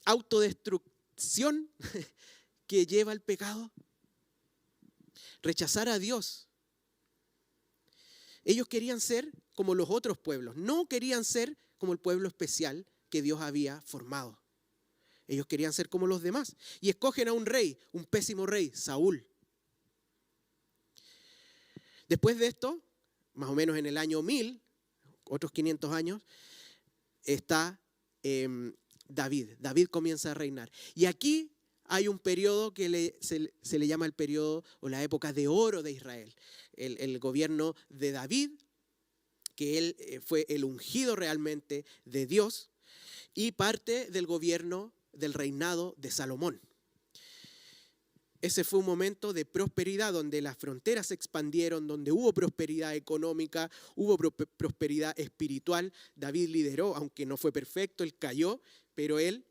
C: autodestrucción que lleva al pecado. Rechazar a Dios. Ellos querían ser como los otros pueblos, no querían ser como el pueblo especial que Dios había formado. Ellos querían ser como los demás y escogen a un rey, un pésimo rey, Saúl. Después de esto, más o menos en el año 1000, otros 500 años, está David. David comienza a reinar. Y aquí hay un periodo que se le llama el periodo o la época de oro de Israel. El gobierno de David, que él fue el ungido realmente de Dios, y parte del gobierno del reinado de Salomón. Ese fue un momento de prosperidad donde las fronteras se expandieron, donde hubo prosperidad económica, hubo prosperidad espiritual. David lideró, aunque no fue perfecto, él cayó, pero él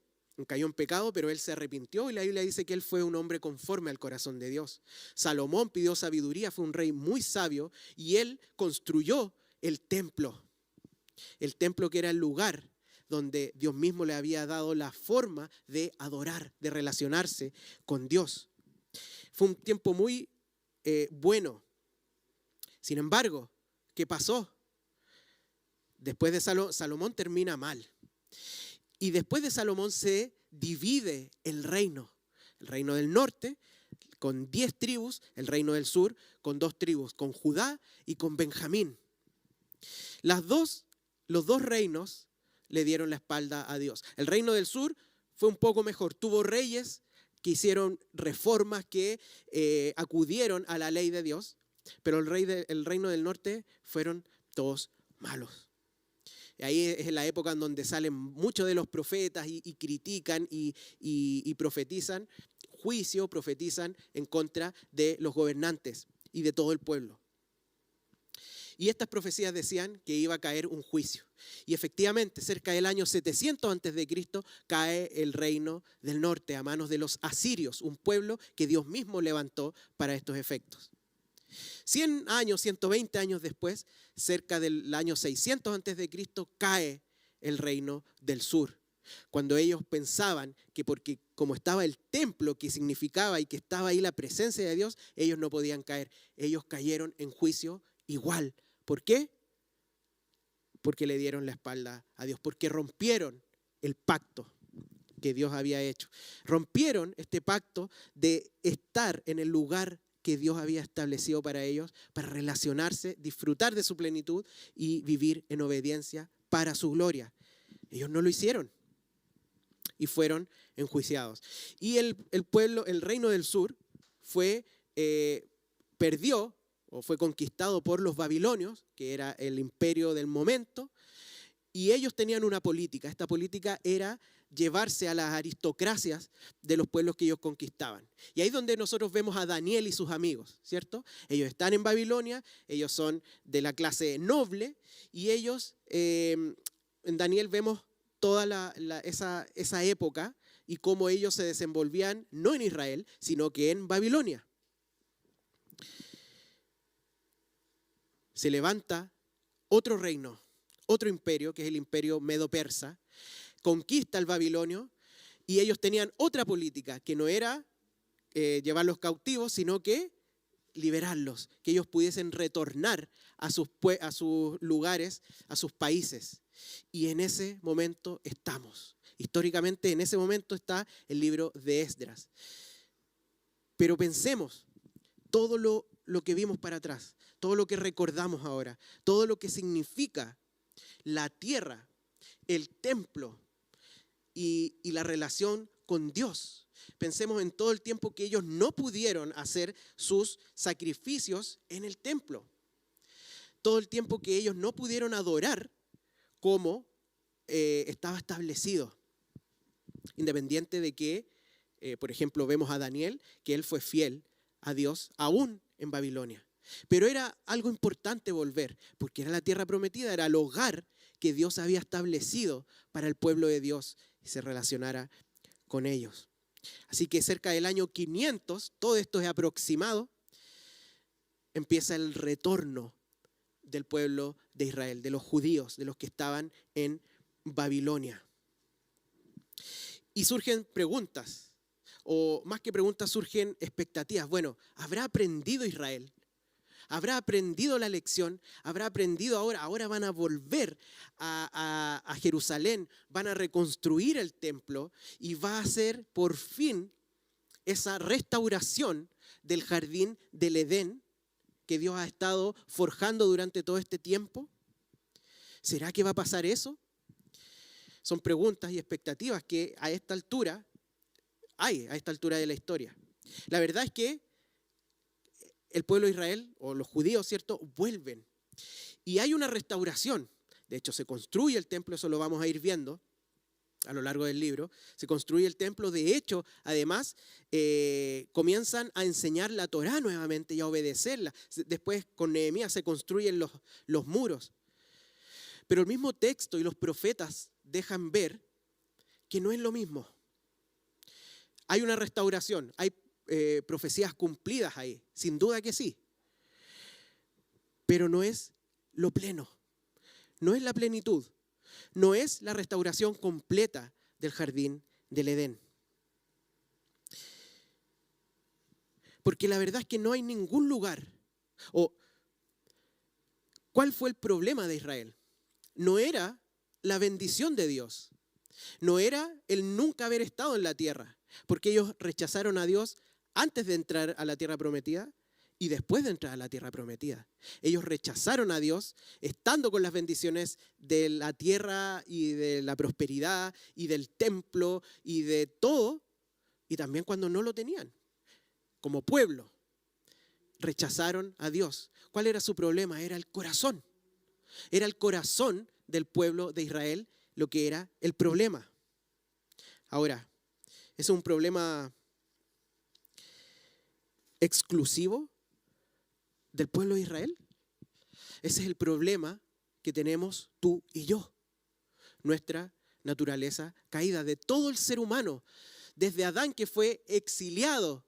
C: cayó en pecado, pero él se arrepintió y la Biblia dice que él fue un hombre conforme al corazón de Dios. Salomón pidió sabiduría, fue un rey muy sabio y él construyó el templo que era el lugar donde Dios mismo le había dado la forma de adorar, de relacionarse con Dios. Fue un tiempo muy bueno. Sin embargo, ¿qué pasó? Después de Salomón termina mal. Y después de Salomón se divide el reino del norte con 10 tribus, el reino del sur con 2 tribus, con Judá y con Benjamín. Los dos reinos le dieron la espalda a Dios. El reino del sur fue un poco mejor, tuvo reyes que hicieron reformas, que acudieron a la ley de Dios, pero el reino del norte fueron todos malos. Ahí es la época en donde salen muchos de los profetas y critican y profetizan juicio, profetizan en contra de los gobernantes y de todo el pueblo. Y estas profecías decían que iba a caer un juicio. Y efectivamente, cerca del año 700 a.C., cae el reino del norte a manos de los asirios, un pueblo que Dios mismo levantó para estos efectos. 100 años, 120 años después, cerca del año 600 a.C., cae el reino del sur. Cuando ellos pensaban que porque como estaba el templo que significaba y que estaba ahí la presencia de Dios, ellos no podían caer. Ellos cayeron en juicio igual. ¿Por qué? Porque le dieron la espalda a Dios, porque rompieron el pacto que Dios había hecho. Rompieron este pacto de estar en el lugar que Dios había establecido para ellos, para relacionarse, disfrutar de su plenitud y vivir en obediencia para su gloria. Ellos no lo hicieron y fueron enjuiciados. Y el pueblo, el reino del sur, perdió o fue conquistado por los babilonios, que era el imperio del momento, y ellos tenían una política. Esta política era llevarse a las aristocracias de los pueblos que ellos conquistaban. Y ahí es donde nosotros vemos a Daniel y sus amigos, ¿cierto? Ellos están en Babilonia, ellos son de la clase noble, y ellos, en Daniel vemos toda esa época y cómo ellos se desenvolvían no en Israel, sino que en Babilonia. Se levanta otro reino, otro imperio, que es el imperio medo-persa, conquista el babilonio y ellos tenían otra política, que no era llevarlos cautivos, sino que liberarlos, que ellos pudiesen retornar a sus lugares, a sus países. Y en ese momento estamos. Históricamente en ese momento está el libro de Esdras. Pero pensemos, todo lo que vimos para atrás, todo lo que recordamos ahora, todo lo que significa la tierra, el templo y la relación con Dios. Pensemos en todo el tiempo que ellos no pudieron hacer sus sacrificios en el templo. Todo el tiempo que ellos no pudieron adorar como estaba establecido. Independiente de que, por ejemplo, vemos a Daniel, que él fue fiel a Dios aún en Babilonia. Pero era algo importante volver, porque era la tierra prometida, era el hogar que Dios había establecido para el pueblo de Dios y se relacionara con ellos. Así que cerca del año 500, todo esto es aproximado, empieza el retorno del pueblo de Israel, de los judíos, de los que estaban en Babilonia. Y surgen preguntas, o más que preguntas surgen expectativas. Bueno, ¿habrá aprendido Israel? ¿Habrá aprendido la lección? ¿Habrá aprendido ahora? Ahora van a volver a Jerusalén, van a reconstruir el templo y va a ser por fin esa restauración del jardín del Edén que Dios ha estado forjando durante todo este tiempo. ¿Será que va a pasar eso? Son preguntas y expectativas que a esta altura de la historia. La verdad es que el pueblo de Israel, o los judíos, ¿cierto?, vuelven. Y hay una restauración. De hecho, se construye el templo, eso lo vamos a ir viendo a lo largo del libro. Se construye el templo. De hecho, además, comienzan a enseñar la Torá nuevamente y a obedecerla. Después, con Nehemías, se construyen los muros. Pero el mismo texto y los profetas dejan ver que no es lo mismo. Hay una restauración, hay profecías cumplidas ahí, sin duda que sí. Pero no es lo pleno, no es la plenitud, no es la restauración completa del jardín del Edén. Porque la verdad es que no hay ningún lugar, o ¿Cuál fue el problema de Israel? No era la bendición de Dios, no era el nunca haber estado en la tierra, porque ellos rechazaron a Dios antes de entrar a la tierra prometida y después de entrar a la tierra prometida. Ellos rechazaron a Dios estando con las bendiciones de la tierra y de la prosperidad y del templo y de todo, y también cuando no lo tenían, como pueblo. Rechazaron a Dios. ¿Cuál era su problema? Era el corazón. Era el corazón del pueblo de Israel lo que era el problema. Ahora, ¿es un problema exclusivo del pueblo de Israel? Ese es el problema que tenemos tú y yo. Nuestra naturaleza caída de todo el ser humano. Desde Adán, que fue exiliado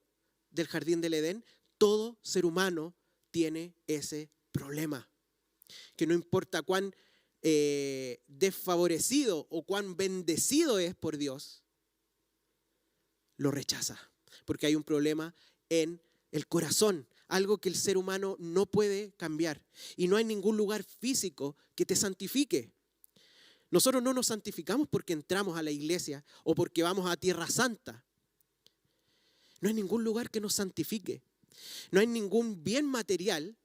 C: del jardín del Edén, todo ser humano tiene ese problema. Que no importa cuán desfavorecido o cuán bendecido es por Dios, lo rechaza. Porque hay un problema en el corazón, algo que el ser humano no puede cambiar. Y no hay ningún lugar físico que te santifique. Nosotros no nos santificamos porque entramos a la iglesia o porque vamos a Tierra Santa. No hay ningún lugar que nos santifique. No hay ningún bien material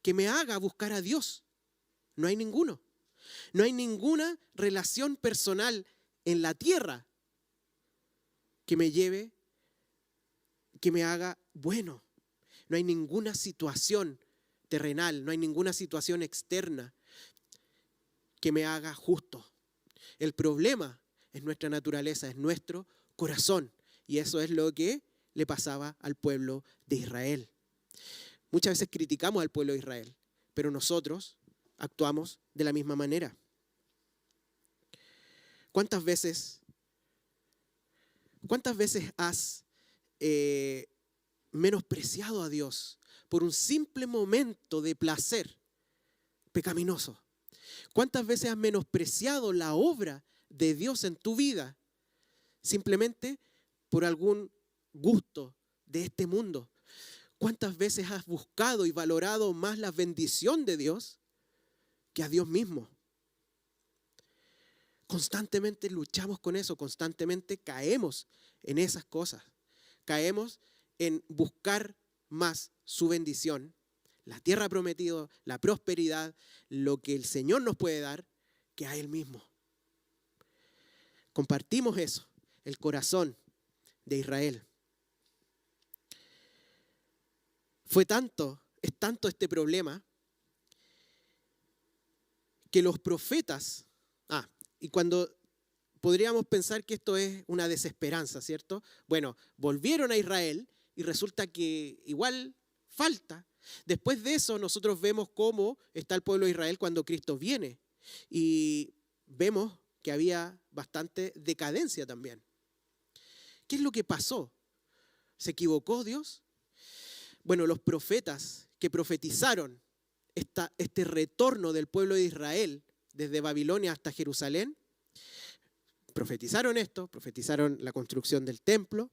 C: que me haga buscar a Dios. No hay ninguno. No hay ninguna relación personal en la tierra que me lleve, que me haga bueno. No hay ninguna situación terrenal, no hay ninguna situación externa que me haga justo. El problema es nuestra naturaleza, es nuestro corazón. Y eso es lo que le pasaba al pueblo de Israel. Muchas veces criticamos al pueblo de Israel, pero nosotros actuamos de la misma manera. ¿Cuántas veces has menospreciado a Dios por un simple momento de placer pecaminoso? ¿Cuántas veces has menospreciado la obra de Dios en tu vida simplemente por algún gusto de este mundo? ¿Cuántas veces has buscado y valorado más la bendición de Dios que a Dios mismo? Constantemente luchamos con eso, constantemente caemos en esas cosas. Caemos en buscar más su bendición, la tierra prometida, la prosperidad, lo que el Señor nos puede dar, que a Él mismo. Compartimos eso, el corazón de Israel. Es tanto este problema que los profetas, y cuando podríamos pensar que esto es una desesperanza, ¿cierto? Bueno, volvieron a Israel y resulta que igual falta. Después de eso nosotros vemos cómo está el pueblo de Israel cuando Cristo viene y vemos que había bastante decadencia también. ¿Qué es lo que pasó? ¿Se equivocó Dios? Bueno, los profetas que profetizaron este retorno del pueblo de Israel desde Babilonia hasta Jerusalén, profetizaron esto, profetizaron la construcción del templo,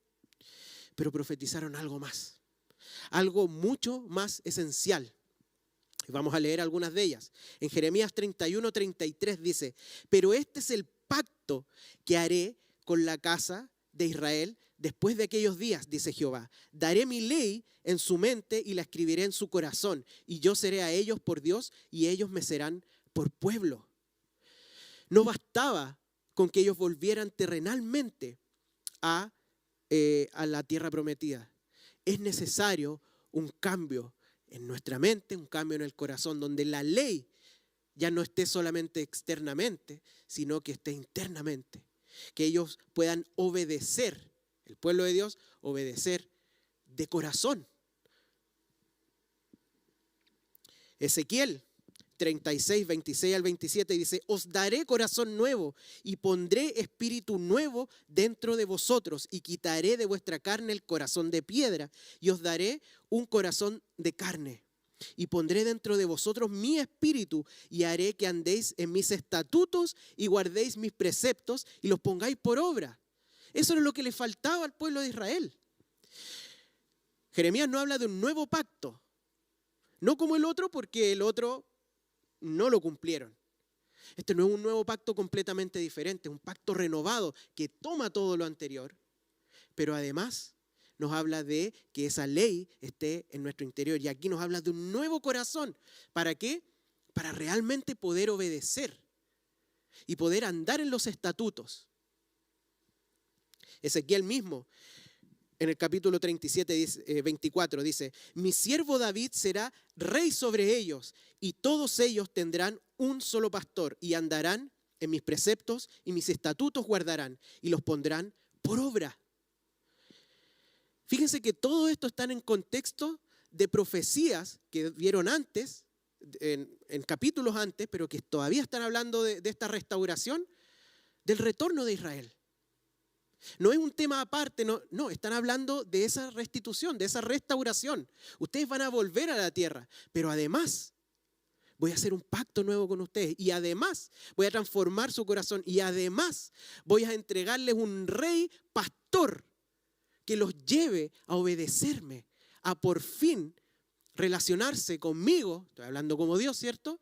C: pero profetizaron algo más, algo mucho más esencial. Y vamos a leer algunas de ellas. En Jeremías 31:33 dice: pero este es el pacto que haré con la casa de Israel después de aquellos días, dice Jehová. Daré mi ley en su mente y la escribiré en su corazón, y yo seré a ellos por Dios y ellos me serán por pueblo. No bastaba con que ellos volvieran terrenalmente a la tierra prometida. Es necesario un cambio en nuestra mente, un cambio en el corazón, donde la ley ya no esté solamente externamente, sino que esté internamente. Que ellos puedan obedecer, el pueblo de Dios, obedecer de corazón. Ezequiel 36, 26 al 27 dice: os daré corazón nuevo y pondré espíritu nuevo dentro de vosotros y quitaré de vuestra carne el corazón de piedra y os daré un corazón de carne. Y pondré dentro de vosotros mi espíritu y haré que andéis en mis estatutos y guardéis mis preceptos y los pongáis por obra. Eso era lo que le faltaba al pueblo de Israel. Jeremías no habla de un nuevo pacto, no como el otro, porque el otro no lo cumplieron. Este no es un nuevo pacto completamente diferente, es un pacto renovado que toma todo lo anterior, pero además nos habla de que esa ley esté en nuestro interior. Y aquí nos habla de un nuevo corazón. ¿Para qué? Para realmente poder obedecer y poder andar en los estatutos. Ezequiel mismo, en el capítulo 37, 24, dice: mi siervo David será rey sobre ellos, y todos ellos tendrán un solo pastor, y andarán en mis preceptos, y mis estatutos guardarán, y los pondrán por obra. Fíjense que todo esto está en contexto de profecías que vieron antes, en capítulos antes, pero que todavía están hablando de esta restauración, del retorno de Israel. No es un tema aparte, no, están hablando de esa restitución, de esa restauración. Ustedes van a volver a la tierra, pero además voy a hacer un pacto nuevo con ustedes, y además voy a transformar su corazón, y además voy a entregarles un rey pastor que los lleve a obedecerme, a por fin relacionarse conmigo, estoy hablando como Dios, ¿cierto?,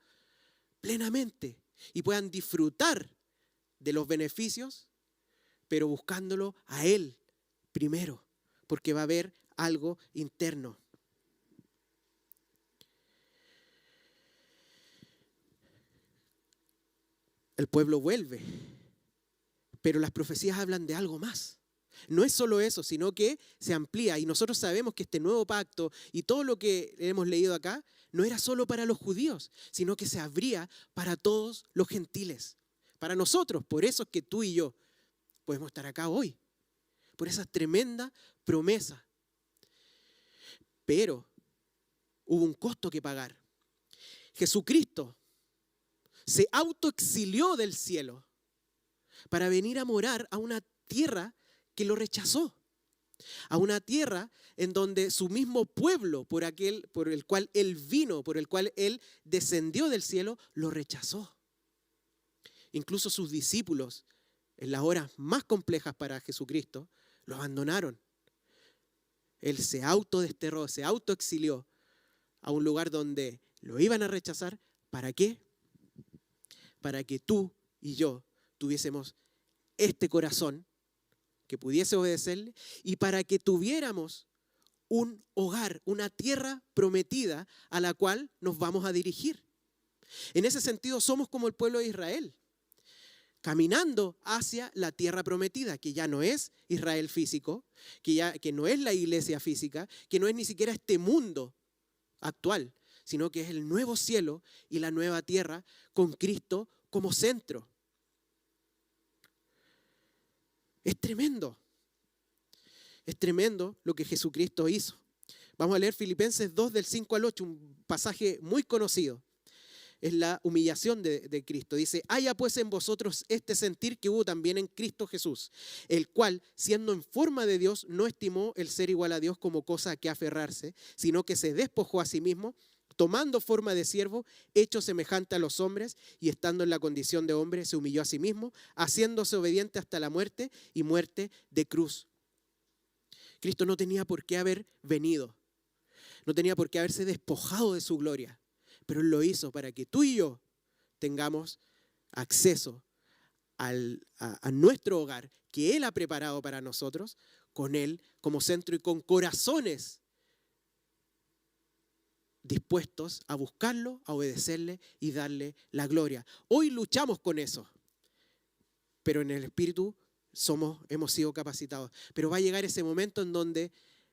C: plenamente, y puedan disfrutar de los beneficios, pero buscándolo a Él primero, porque va a haber algo interno. El pueblo vuelve, pero las profecías hablan de algo más. No es solo eso, sino que se amplía, y nosotros sabemos que este nuevo pacto y todo lo que hemos leído acá no era solo para los judíos, sino que se abría para todos los gentiles, para nosotros. Por eso es que tú y yo podemos estar acá hoy, por esa tremenda promesa. Pero hubo un costo que pagar. Jesucristo se autoexilió del cielo para venir a morar a una tierra que lo rechazó, a una tierra en donde su mismo pueblo, por el cual Él vino, por el cual Él descendió del cielo, lo rechazó. Incluso sus discípulos, en las horas más complejas para Jesucristo, lo abandonaron. Él se autodesterró, se autoexilió a un lugar donde lo iban a rechazar. ¿Para qué? Para que tú y yo tuviésemos este corazón que pudiese obedecerle, y para que tuviéramos un hogar, una tierra prometida a la cual nos vamos a dirigir. En ese sentido somos como el pueblo de Israel, caminando hacia la tierra prometida, que ya no es Israel físico, que no es la iglesia física, que no es ni siquiera este mundo actual, sino que es el nuevo cielo y la nueva tierra con Cristo como centro. Es tremendo lo que Jesucristo hizo. Vamos a leer Filipenses 2 del 5 al 8, un pasaje muy conocido. Es la humillación de Cristo. Dice: haya pues en vosotros este sentir que hubo también en Cristo Jesús, el cual, siendo en forma de Dios, no estimó el ser igual a Dios como cosa a que aferrarse, sino que se despojó a sí mismo, tomando forma de siervo, hecho semejante a los hombres, y estando en la condición de hombre, se humilló a sí mismo, haciéndose obediente hasta la muerte, y muerte de cruz. Cristo no tenía por qué haber venido, no tenía por qué haberse despojado de su gloria, pero Él lo hizo para que tú y yo tengamos acceso a nuestro hogar que Él ha preparado para nosotros, con Él como centro y con corazones dispuestos a buscarlo, a obedecerle y darle la gloria. Hoy luchamos con eso, pero en el Espíritu hemos sido capacitados. Pero va a llegar ese momento en donde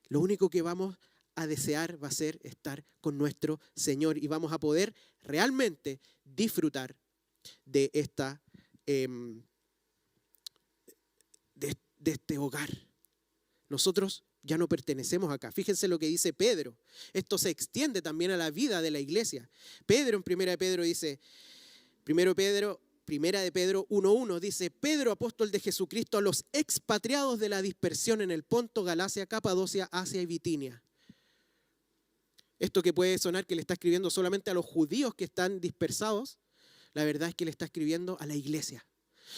C: lo único que vamos a desear va a ser estar con nuestro Señor, y vamos a poder realmente disfrutar de este hogar. Nosotros ya no pertenecemos acá. Fíjense lo que dice Pedro. Esto se extiende también a la vida de la iglesia. Pedro en Primera de Pedro dice, Primera de Pedro 1:1 dice: Pedro, apóstol de Jesucristo, a los expatriados de la dispersión en el Ponto, Galacia, Capadocia, Asia y Bitinia. Esto que puede sonar que le está escribiendo solamente a los judíos que están dispersados, la verdad es que le está escribiendo a la iglesia.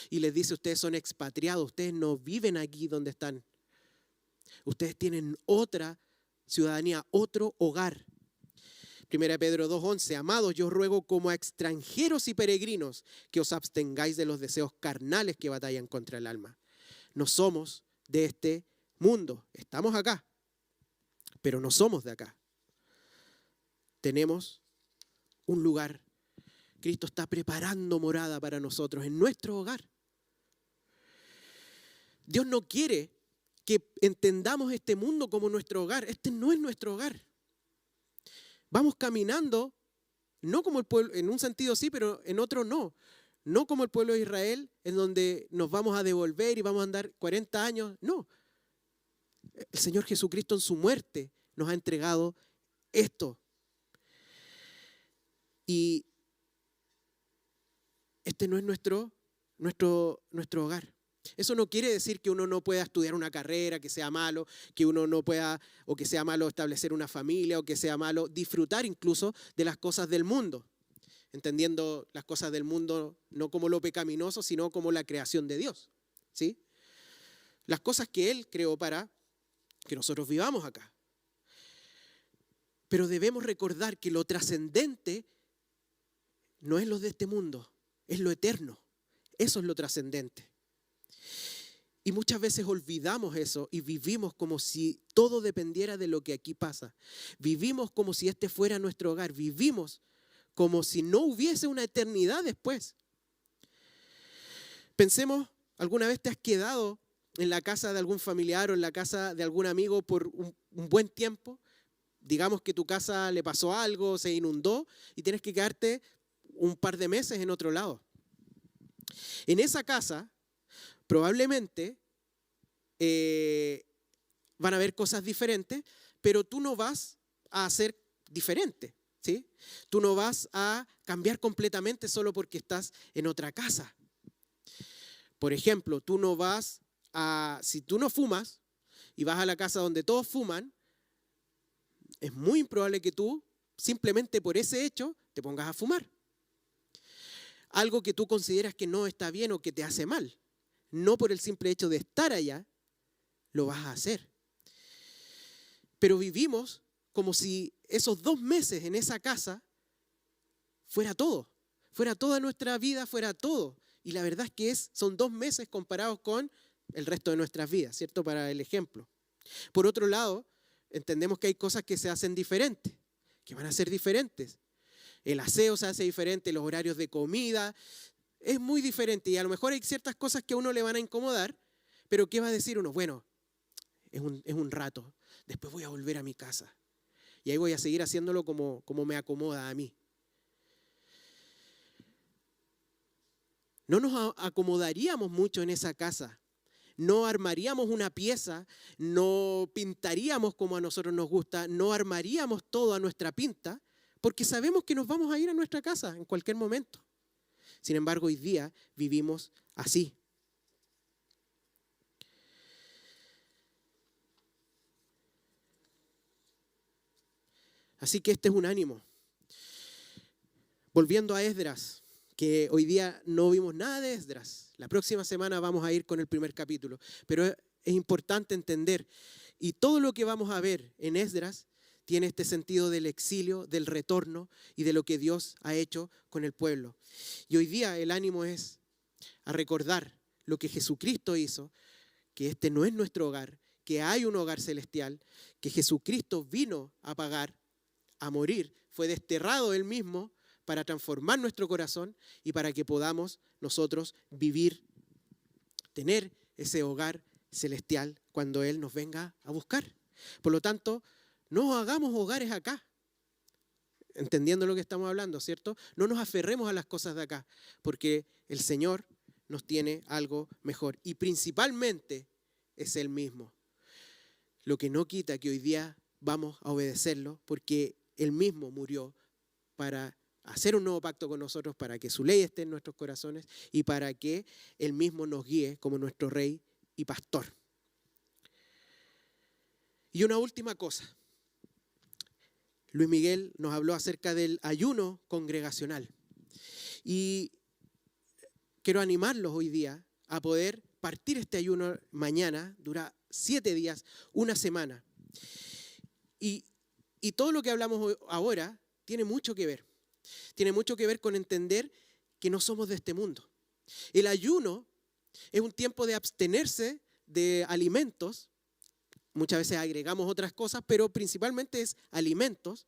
C: Y les dice: ustedes son expatriados, ustedes no viven aquí donde están. Ustedes tienen otra ciudadanía, otro hogar. 1 Pedro 2:11, amados, yo os ruego como a extranjeros y peregrinos que os abstengáis de los deseos carnales que batallan contra el alma. No somos de este mundo, estamos acá, pero no somos de acá. Tenemos un lugar. Cristo está preparando morada para nosotros en nuestro hogar. Dios no quiere que entendamos este mundo como nuestro hogar. Este no es nuestro hogar. Vamos caminando, no como el pueblo, en un sentido sí, pero en otro no. No como el pueblo de Israel, en donde nos vamos a devolver y vamos a andar 40 años. No. El Señor Jesucristo en su muerte nos ha entregado esto. Y este no es nuestro hogar. Eso no quiere decir que uno no pueda estudiar una carrera, que sea malo, que uno no pueda, o que sea malo establecer una familia, o que sea malo disfrutar incluso de las cosas del mundo, entendiendo las cosas del mundo no como lo pecaminoso, sino como la creación de Dios, ¿sí? Las cosas que Él creó para que nosotros vivamos acá. Pero debemos recordar que lo trascendente no es lo de este mundo, es lo eterno. Eso es lo trascendente. Y muchas veces olvidamos eso y vivimos como si todo dependiera de lo que aquí pasa. Vivimos como si este fuera nuestro hogar. Vivimos como si no hubiese una eternidad después. Pensemos, ¿alguna vez te has quedado en la casa de algún familiar o en la casa de algún amigo por un buen tiempo? Digamos que tu casa le pasó algo, se inundó y tienes que quedarte un par de meses en otro lado. En esa casa probablemente van a haber cosas diferentes, pero tú no vas a ser diferente, ¿sí? Tú no vas a cambiar completamente solo porque estás en otra casa. Por ejemplo, si tú no fumas y vas a la casa donde todos fuman, es muy improbable que tú, simplemente por ese hecho, te pongas a fumar. Algo que tú consideras que no está bien o que te hace mal. No por el simple hecho de estar allá, lo vas a hacer. Pero vivimos como si esos 2 meses en esa casa fuera todo. Fuera toda nuestra vida, fuera todo. Y la verdad es que son 2 meses comparados con el resto de nuestras vidas, ¿cierto? Para el ejemplo. Por otro lado, entendemos que hay cosas que se hacen diferentes, que van a ser diferentes. El aseo se hace diferente, los horarios de comida, es muy diferente. Y a lo mejor hay ciertas cosas que a uno le van a incomodar, pero ¿qué va a decir uno? Bueno, es un rato, después voy a volver a mi casa. Y ahí voy a seguir haciéndolo como me acomoda a mí. No nos acomodaríamos mucho en esa casa. No armaríamos una pieza, no pintaríamos como a nosotros nos gusta, no armaríamos todo a nuestra pinta, porque sabemos que nos vamos a ir a nuestra casa en cualquier momento. Sin embargo, hoy día vivimos así. Así que este es un ánimo. Volviendo a Esdras, que hoy día no vimos nada de Esdras. La próxima semana vamos a ir con el primer capítulo. Pero es importante entender, y todo lo que vamos a ver en Esdras tiene este sentido del exilio, del retorno y de lo que Dios ha hecho con el pueblo. Y hoy día el ánimo es a recordar lo que Jesucristo hizo, que este no es nuestro hogar, que hay un hogar celestial, que Jesucristo vino a pagar, a morir, fue desterrado Él mismo para transformar nuestro corazón y para que podamos nosotros vivir, tener ese hogar celestial cuando Él nos venga a buscar. Por lo tanto, no hagamos hogares acá, entendiendo lo que estamos hablando, ¿cierto? No nos aferremos a las cosas de acá, porque el Señor nos tiene algo mejor y principalmente es Él mismo. Lo que no quita que hoy día vamos a obedecerlo, porque Él mismo murió para hacer un nuevo pacto con nosotros, para que su ley esté en nuestros corazones y para que Él mismo nos guíe como nuestro Rey y Pastor. Y una última cosa. Luis Miguel nos habló acerca del ayuno congregacional. Y quiero animarlos hoy día a poder partir este ayuno mañana, dura 7 días, una semana. Y todo lo que hablamos ahora tiene mucho que ver. Tiene mucho que ver con entender que no somos de este mundo. El ayuno es un tiempo de abstenerse de alimentos. Muchas veces agregamos otras cosas, pero principalmente es alimentos.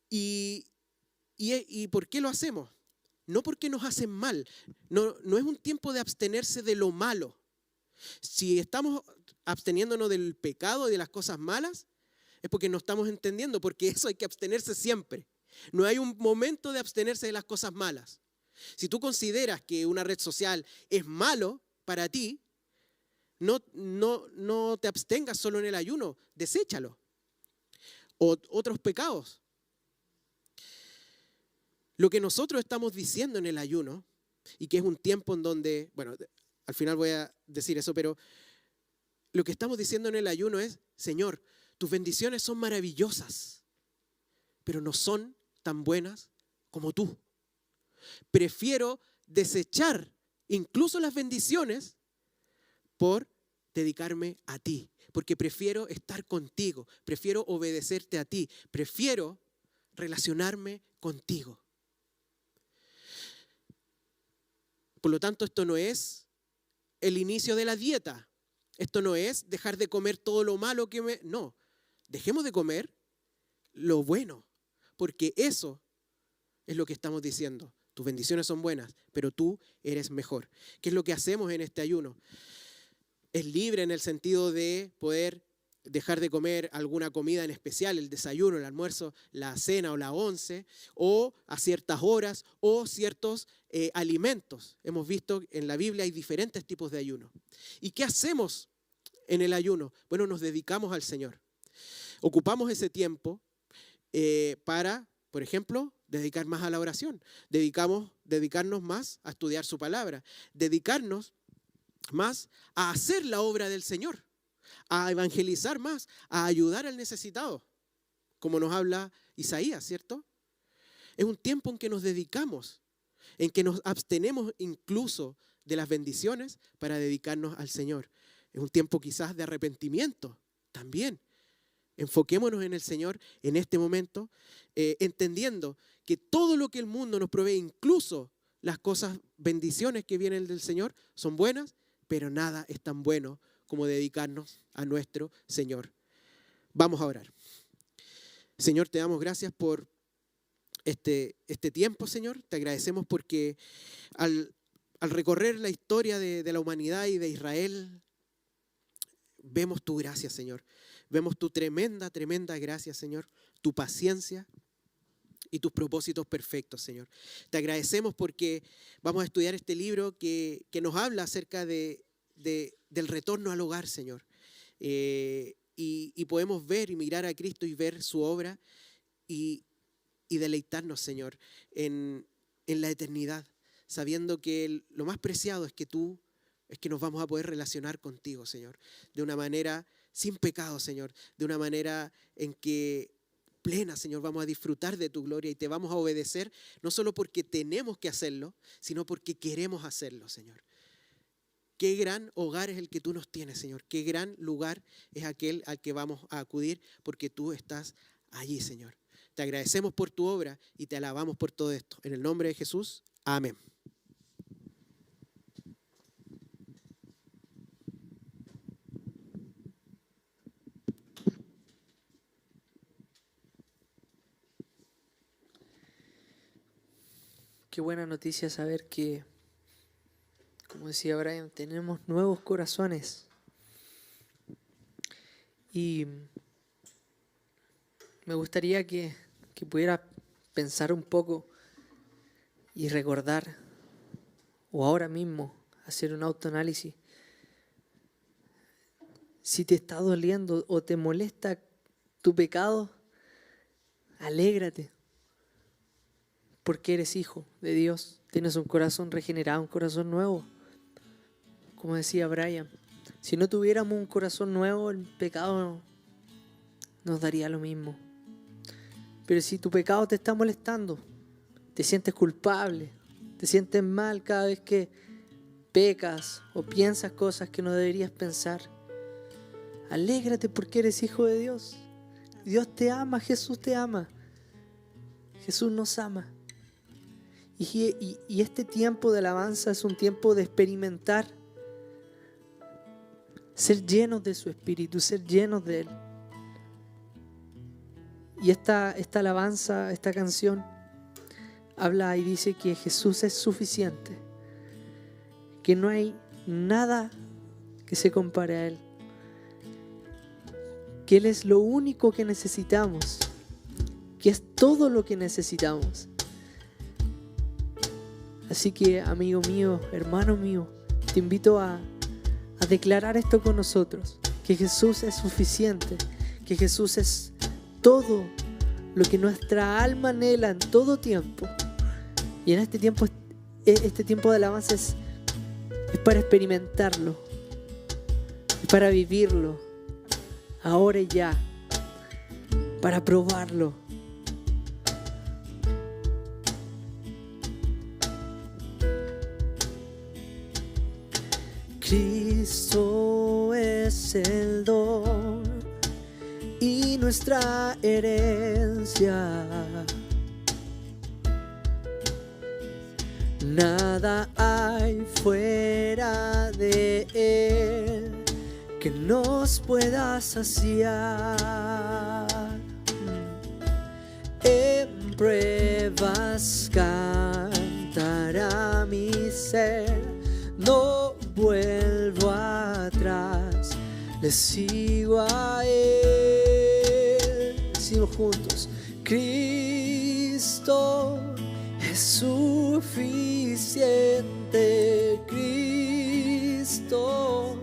C: ¿Y por qué lo hacemos? No porque nos hacen mal. No es un tiempo de abstenerse de lo malo. Si estamos absteniéndonos del pecado y de las cosas malas, es porque no estamos entendiendo, porque eso hay que abstenerse siempre. No hay un momento de abstenerse de las cosas malas. Si tú consideras que una red social es malo para ti, no te abstengas solo en el ayuno, deséchalo. O otros pecados. Lo que nosotros estamos diciendo en el ayuno, y que es un tiempo en donde, bueno, al final voy a decir eso, pero lo que estamos diciendo en el ayuno es, Señor, tus bendiciones son maravillosas, pero no son tan buenas como tú. Prefiero desechar incluso las bendiciones por dedicarme a ti, porque prefiero estar contigo, prefiero obedecerte a ti, prefiero relacionarme contigo. Por lo tanto, esto no es el inicio de la dieta. Esto no es dejar de comer todo lo malo No, dejemos de comer lo bueno, porque eso es lo que estamos diciendo. Tus bendiciones son buenas, pero tú eres mejor. ¿Qué es lo que hacemos en este ayuno? Es libre en el sentido de poder dejar de comer alguna comida en especial, el desayuno, el almuerzo, la cena o la once, o a ciertas horas, o ciertos alimentos. Hemos visto en la Biblia hay diferentes tipos de ayuno. ¿Y qué hacemos en el ayuno? Bueno, nos dedicamos al Señor. Ocupamos ese tiempo para, por ejemplo, dedicar más a la oración. Dedicarnos más a estudiar su palabra. Dedicarnos más a hacer la obra del Señor. A evangelizar más, a ayudar al necesitado, como nos habla Isaías, ¿cierto? Es un tiempo en que nos dedicamos, en que nos abstenemos incluso de las bendiciones para dedicarnos al Señor. Es un tiempo quizás de arrepentimiento también. Enfoquémonos en el Señor en este momento, entendiendo que todo lo que el mundo nos provee, incluso las cosas, bendiciones que vienen del Señor, son buenas, pero nada es tan bueno como dedicarnos a nuestro Señor. Vamos a orar. Señor, te damos gracias por este tiempo, Señor. Te agradecemos porque al recorrer la historia de la humanidad y de Israel, vemos tu gracia, Señor. Vemos tu tremenda, tremenda gracia, Señor. Tu paciencia y tus propósitos perfectos, Señor. Te agradecemos porque vamos a estudiar este libro que nos habla acerca del retorno al hogar, Señor. Y podemos ver y mirar a Cristo y ver su obra y deleitarnos, Señor, en la eternidad, sabiendo que lo más preciado es que nos vamos a poder relacionar contigo, Señor, de una manera sin pecado, Señor, de una manera en que plena, Señor, vamos a disfrutar de tu gloria y te vamos a obedecer, no solo porque tenemos que hacerlo, sino porque queremos hacerlo, Señor. Qué gran hogar es el que tú nos tienes, Señor. Qué gran lugar es aquel al que vamos a acudir porque tú estás allí, Señor. Te agradecemos por tu obra y te alabamos por todo esto. En el nombre de Jesús, amén.
A: Qué buena noticia saber que, como decía Brian, tenemos nuevos corazones. Y me gustaría que pudiera pensar un poco y recordar, o ahora mismo hacer un autoanálisis. Si te está doliendo o te molesta tu pecado, alégrate. Porque eres hijo de Dios, tienes un corazón regenerado, un corazón nuevo. Como decía Brian, si no tuviéramos un corazón nuevo, el pecado nos daría lo mismo. Pero si tu pecado te está molestando, te sientes culpable, te sientes mal cada vez que pecas o piensas cosas que no deberías pensar, alégrate porque eres hijo de Dios. Dios te ama, Jesús te ama. Jesús nos ama. Y este tiempo de alabanza es un tiempo de experimentar, ser llenos de su Espíritu, ser llenos de Él. Y esta alabanza, esta canción, habla y dice que Jesús es suficiente, que no hay nada que se compare a Él, que Él es lo único que necesitamos, que es todo lo que necesitamos. Así que, amigo mío, hermano mío, te invito a declarar esto con nosotros, que Jesús es suficiente, que Jesús es todo lo que nuestra alma anhela en todo tiempo. Y en este tiempo de alabanza es para experimentarlo, es para vivirlo, ahora y ya, para probarlo. Cristo es el don y nuestra herencia. Nada hay fuera de Él que nos pueda saciar. En pruebas cantará mi ser, no vuelvo atrás, le sigo a Él. Decimos juntos: Cristo es suficiente, Cristo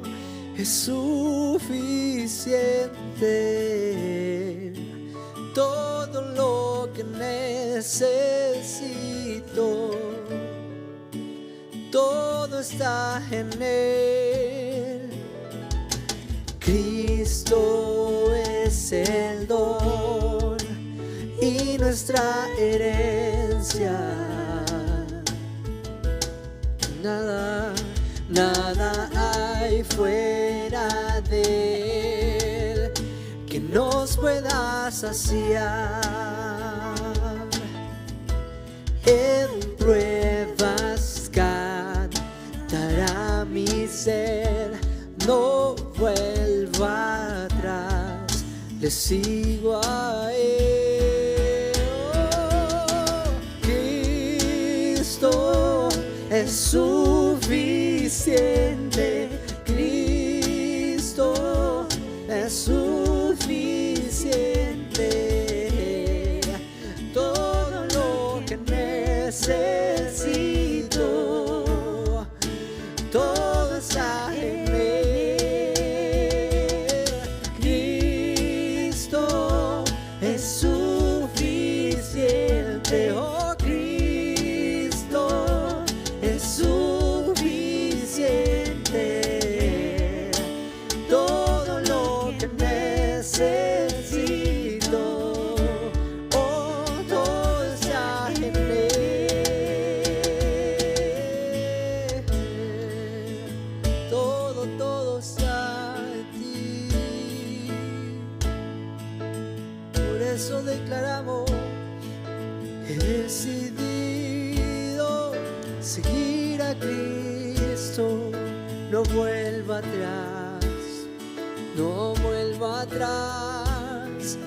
A: es suficiente. Todo lo que necesito, todo está en Él. Cristo es el don y nuestra herencia. Nada hay fuera de Él que nos pueda saciar. En pruebas cantará mi ser, no vuelvo atrás, le sigo a Él. Oh, Cristo es suficiente, Cristo es suficiente. Todo lo que necesito, todo está en Él. Cristo es suficiente. Oh, Cristo es suficiente. Todo lo que necesito, oh, todo está en Él. Todo está en ti. Por eso declaramos: he decidido seguir a Cristo, no vuelvo atrás, no vuelvo atrás.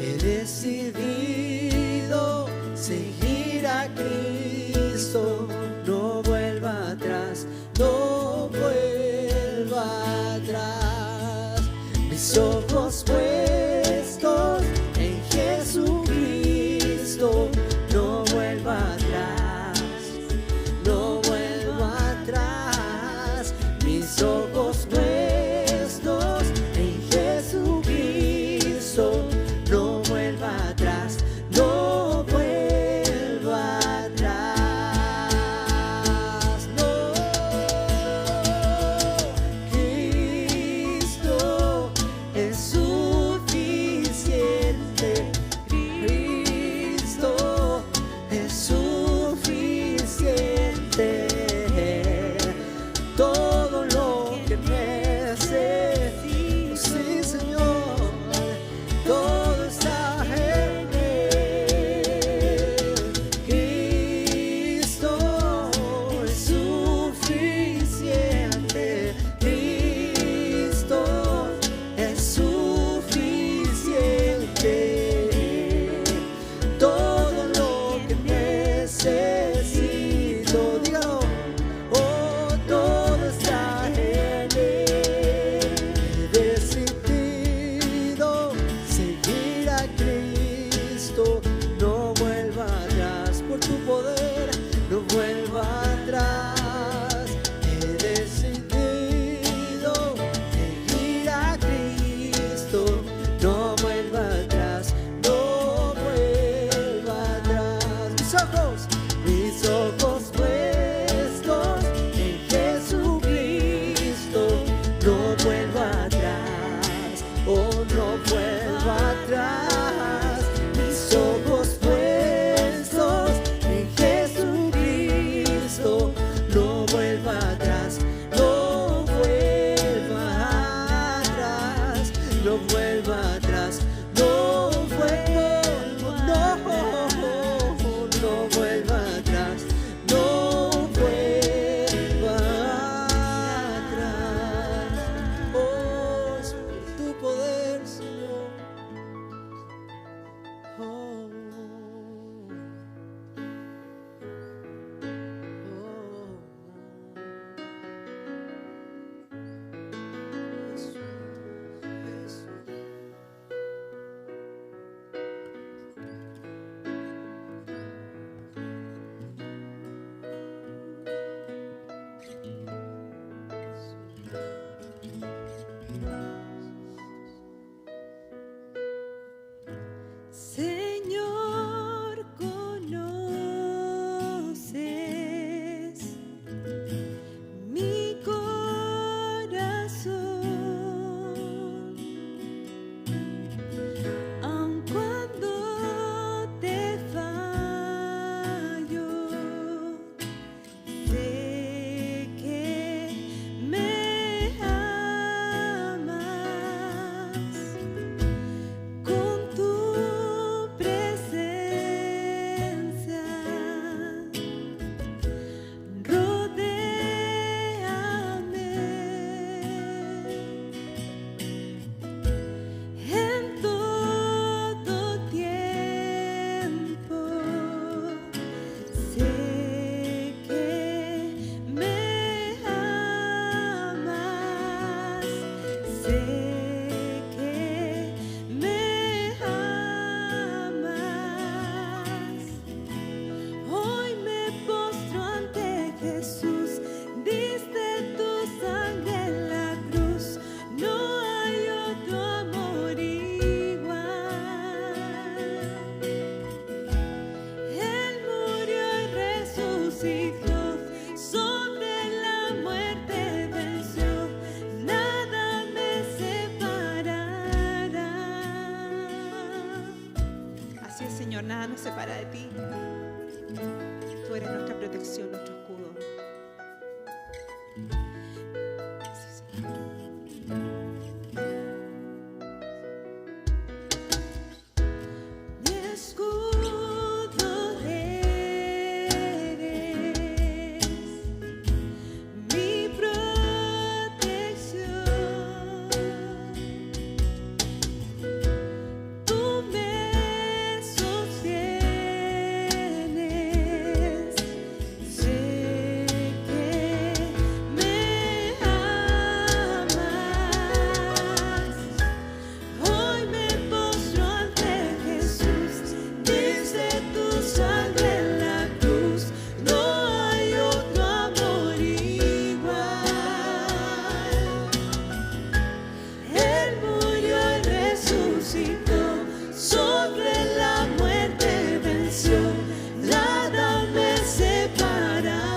A: He decidido seguir a Cristo, no vuelvo atrás, no vuelvo atrás. Mis ojos puestos en Jesucristo, no vuelvo atrás, no vuelvo atrás. Mis ojos puestos en Jesucristo, no vuelvo atrás, no vuelvo atrás. No, Cristo es suficiente, Cristo
D: de ti. Tú eres nuestra protección, nuestro escudo. Gracias, Señor. Mi escudo eres, mi protección. Tú me sostienes, sé que me amas. Hoy me postro ante Jesús, desde tu sangre en la cruz, no hay otro amor igual. Él murió y resucitó, sobre la muerte venció, nada me separará.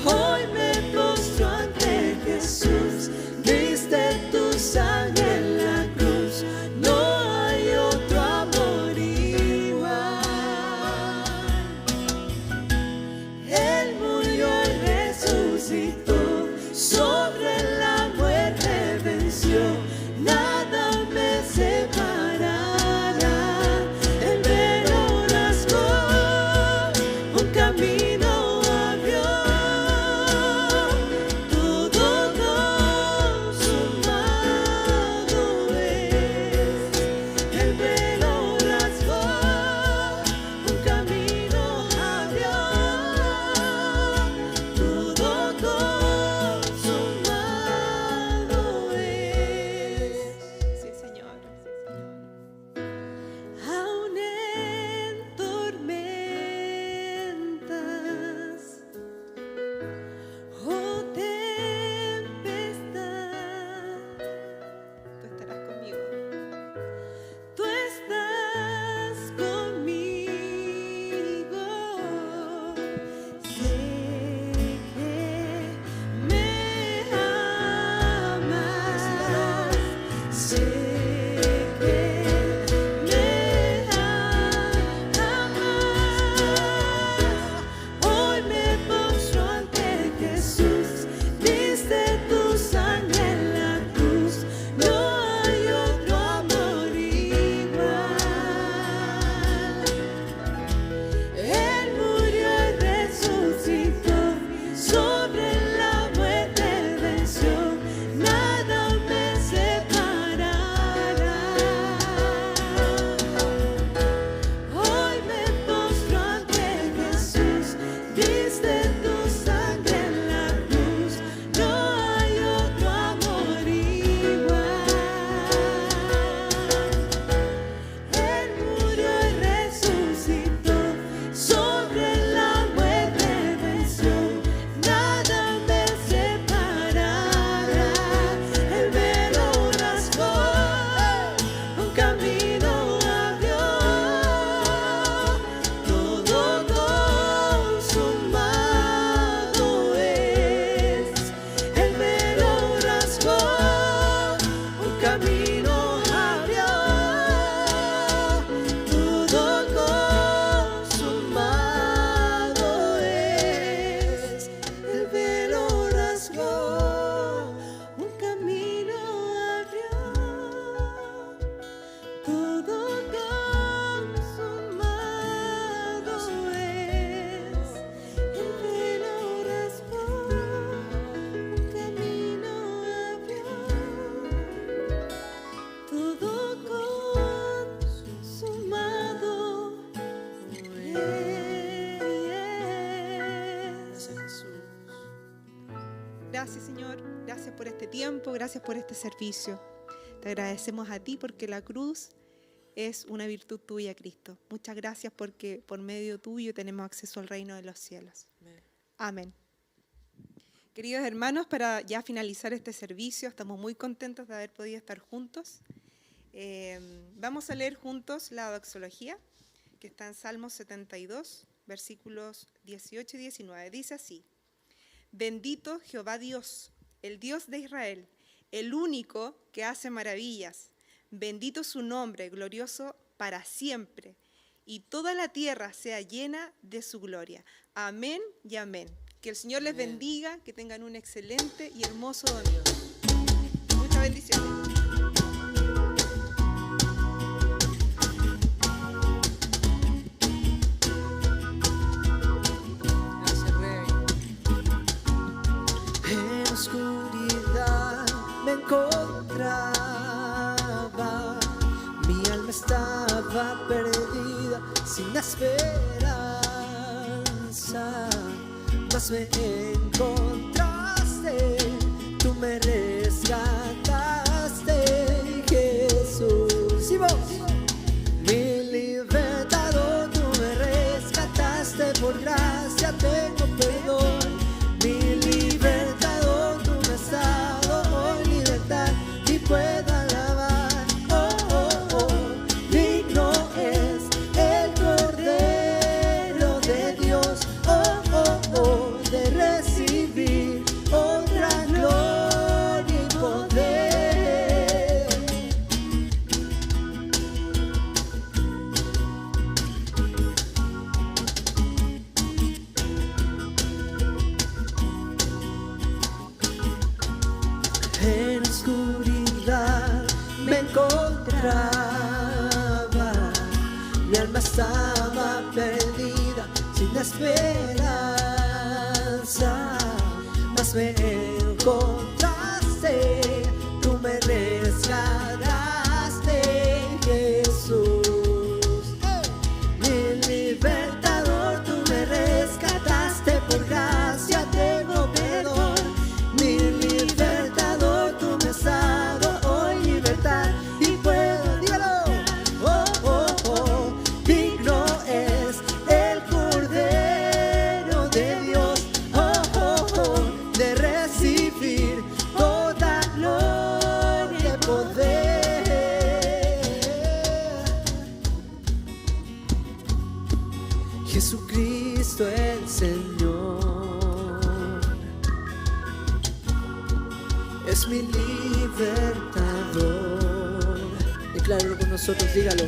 D: Hoy me postro ante Jesús, viste tu sangre en la cruz, no hay otro amor igual. Él murió y resucitó, sobre la muerte venció, nada me separará. El velo rasgó, un camino abrió, todo consumado es. El velo rasgó, un camino abrió, todo consumado es. Sí, Señor. Aún en tormentas o tempestad, tú estarás conmigo. Tú estás conmigo. Sé que me amas. Sé que me amas. Hoy me postro ante Jesús, diste tu sangre en la cruz, no hay otro amor igual. Él murió y resucitó, sobre la muerte venció, nada me separará. Hoy me postro ante Jesús, diste tu sangre en la cruz, no hay otro amor igual. Él murió y resucitó, sobre la muerte venció, nada me separará. El velo rasgó, un camino abrió, todo consumado es. El velo rasgó, un camino abrió, todo consumado es. El velo rasgó, un camino abrió, todo consumado es. El velo rasgó, un camino abrió, todo consumado es. Gracias, Señor. Gracias por este tiempo, gracias por este servicio. Te agradecemos a ti porque la cruz es una virtud tuya, Cristo. Muchas gracias porque por medio tuyo tenemos acceso al reino de los cielos. Amén. Queridos hermanos, para ya finalizar este servicio, estamos muy contentos de haber podido estar juntos. Vamos a leer juntos la doxología, que está en Salmos 72, versículos 18 y 19. Dice así: Bendito Jehová Dios, el Dios de Israel, el único que hace maravillas. Bendito su nombre, glorioso para siempre. Y toda la tierra sea llena de su gloria. Amén y amén. Que el Señor les bendiga, que tengan un excelente y hermoso domingo. Muchas bendiciones.
A: Gracias, Rey. En oscuridad me encontraba, mi alma estaba perdida, sin esperanza, mas me encontraste, tú me rescataste, Jesús. ¿Y vos? Mi libertador, tú me rescataste, por gracia tengo perdón. Mi libertador, tú me has dado hoy libertad y puedo alabar. Oh, oh, oh, digno es el Cordero de Dios, oh, oh, oh, de recibir honra, gloria y poder. En oscuridad me encontraba, mi alma estaba perdida, sin esperanza, mas me encontraste, tú me rescataste, Jesús. Mi libertador, tú me rescataste, por gracia tengo perdón. Mi libertador, tú me has dado hoy libertad y puedo, dígalo, oh, oh, oh, digno es el Cordero de Dios, oh, oh, oh, de recibir toda gloria y poder. Jesucristo el Señor es mi libertador. Decláralo con nosotros, dígalo.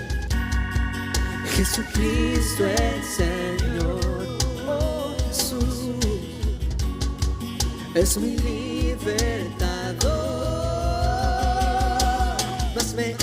A: Jesucristo el Señor, oh Jesús, es mi libertador, mas me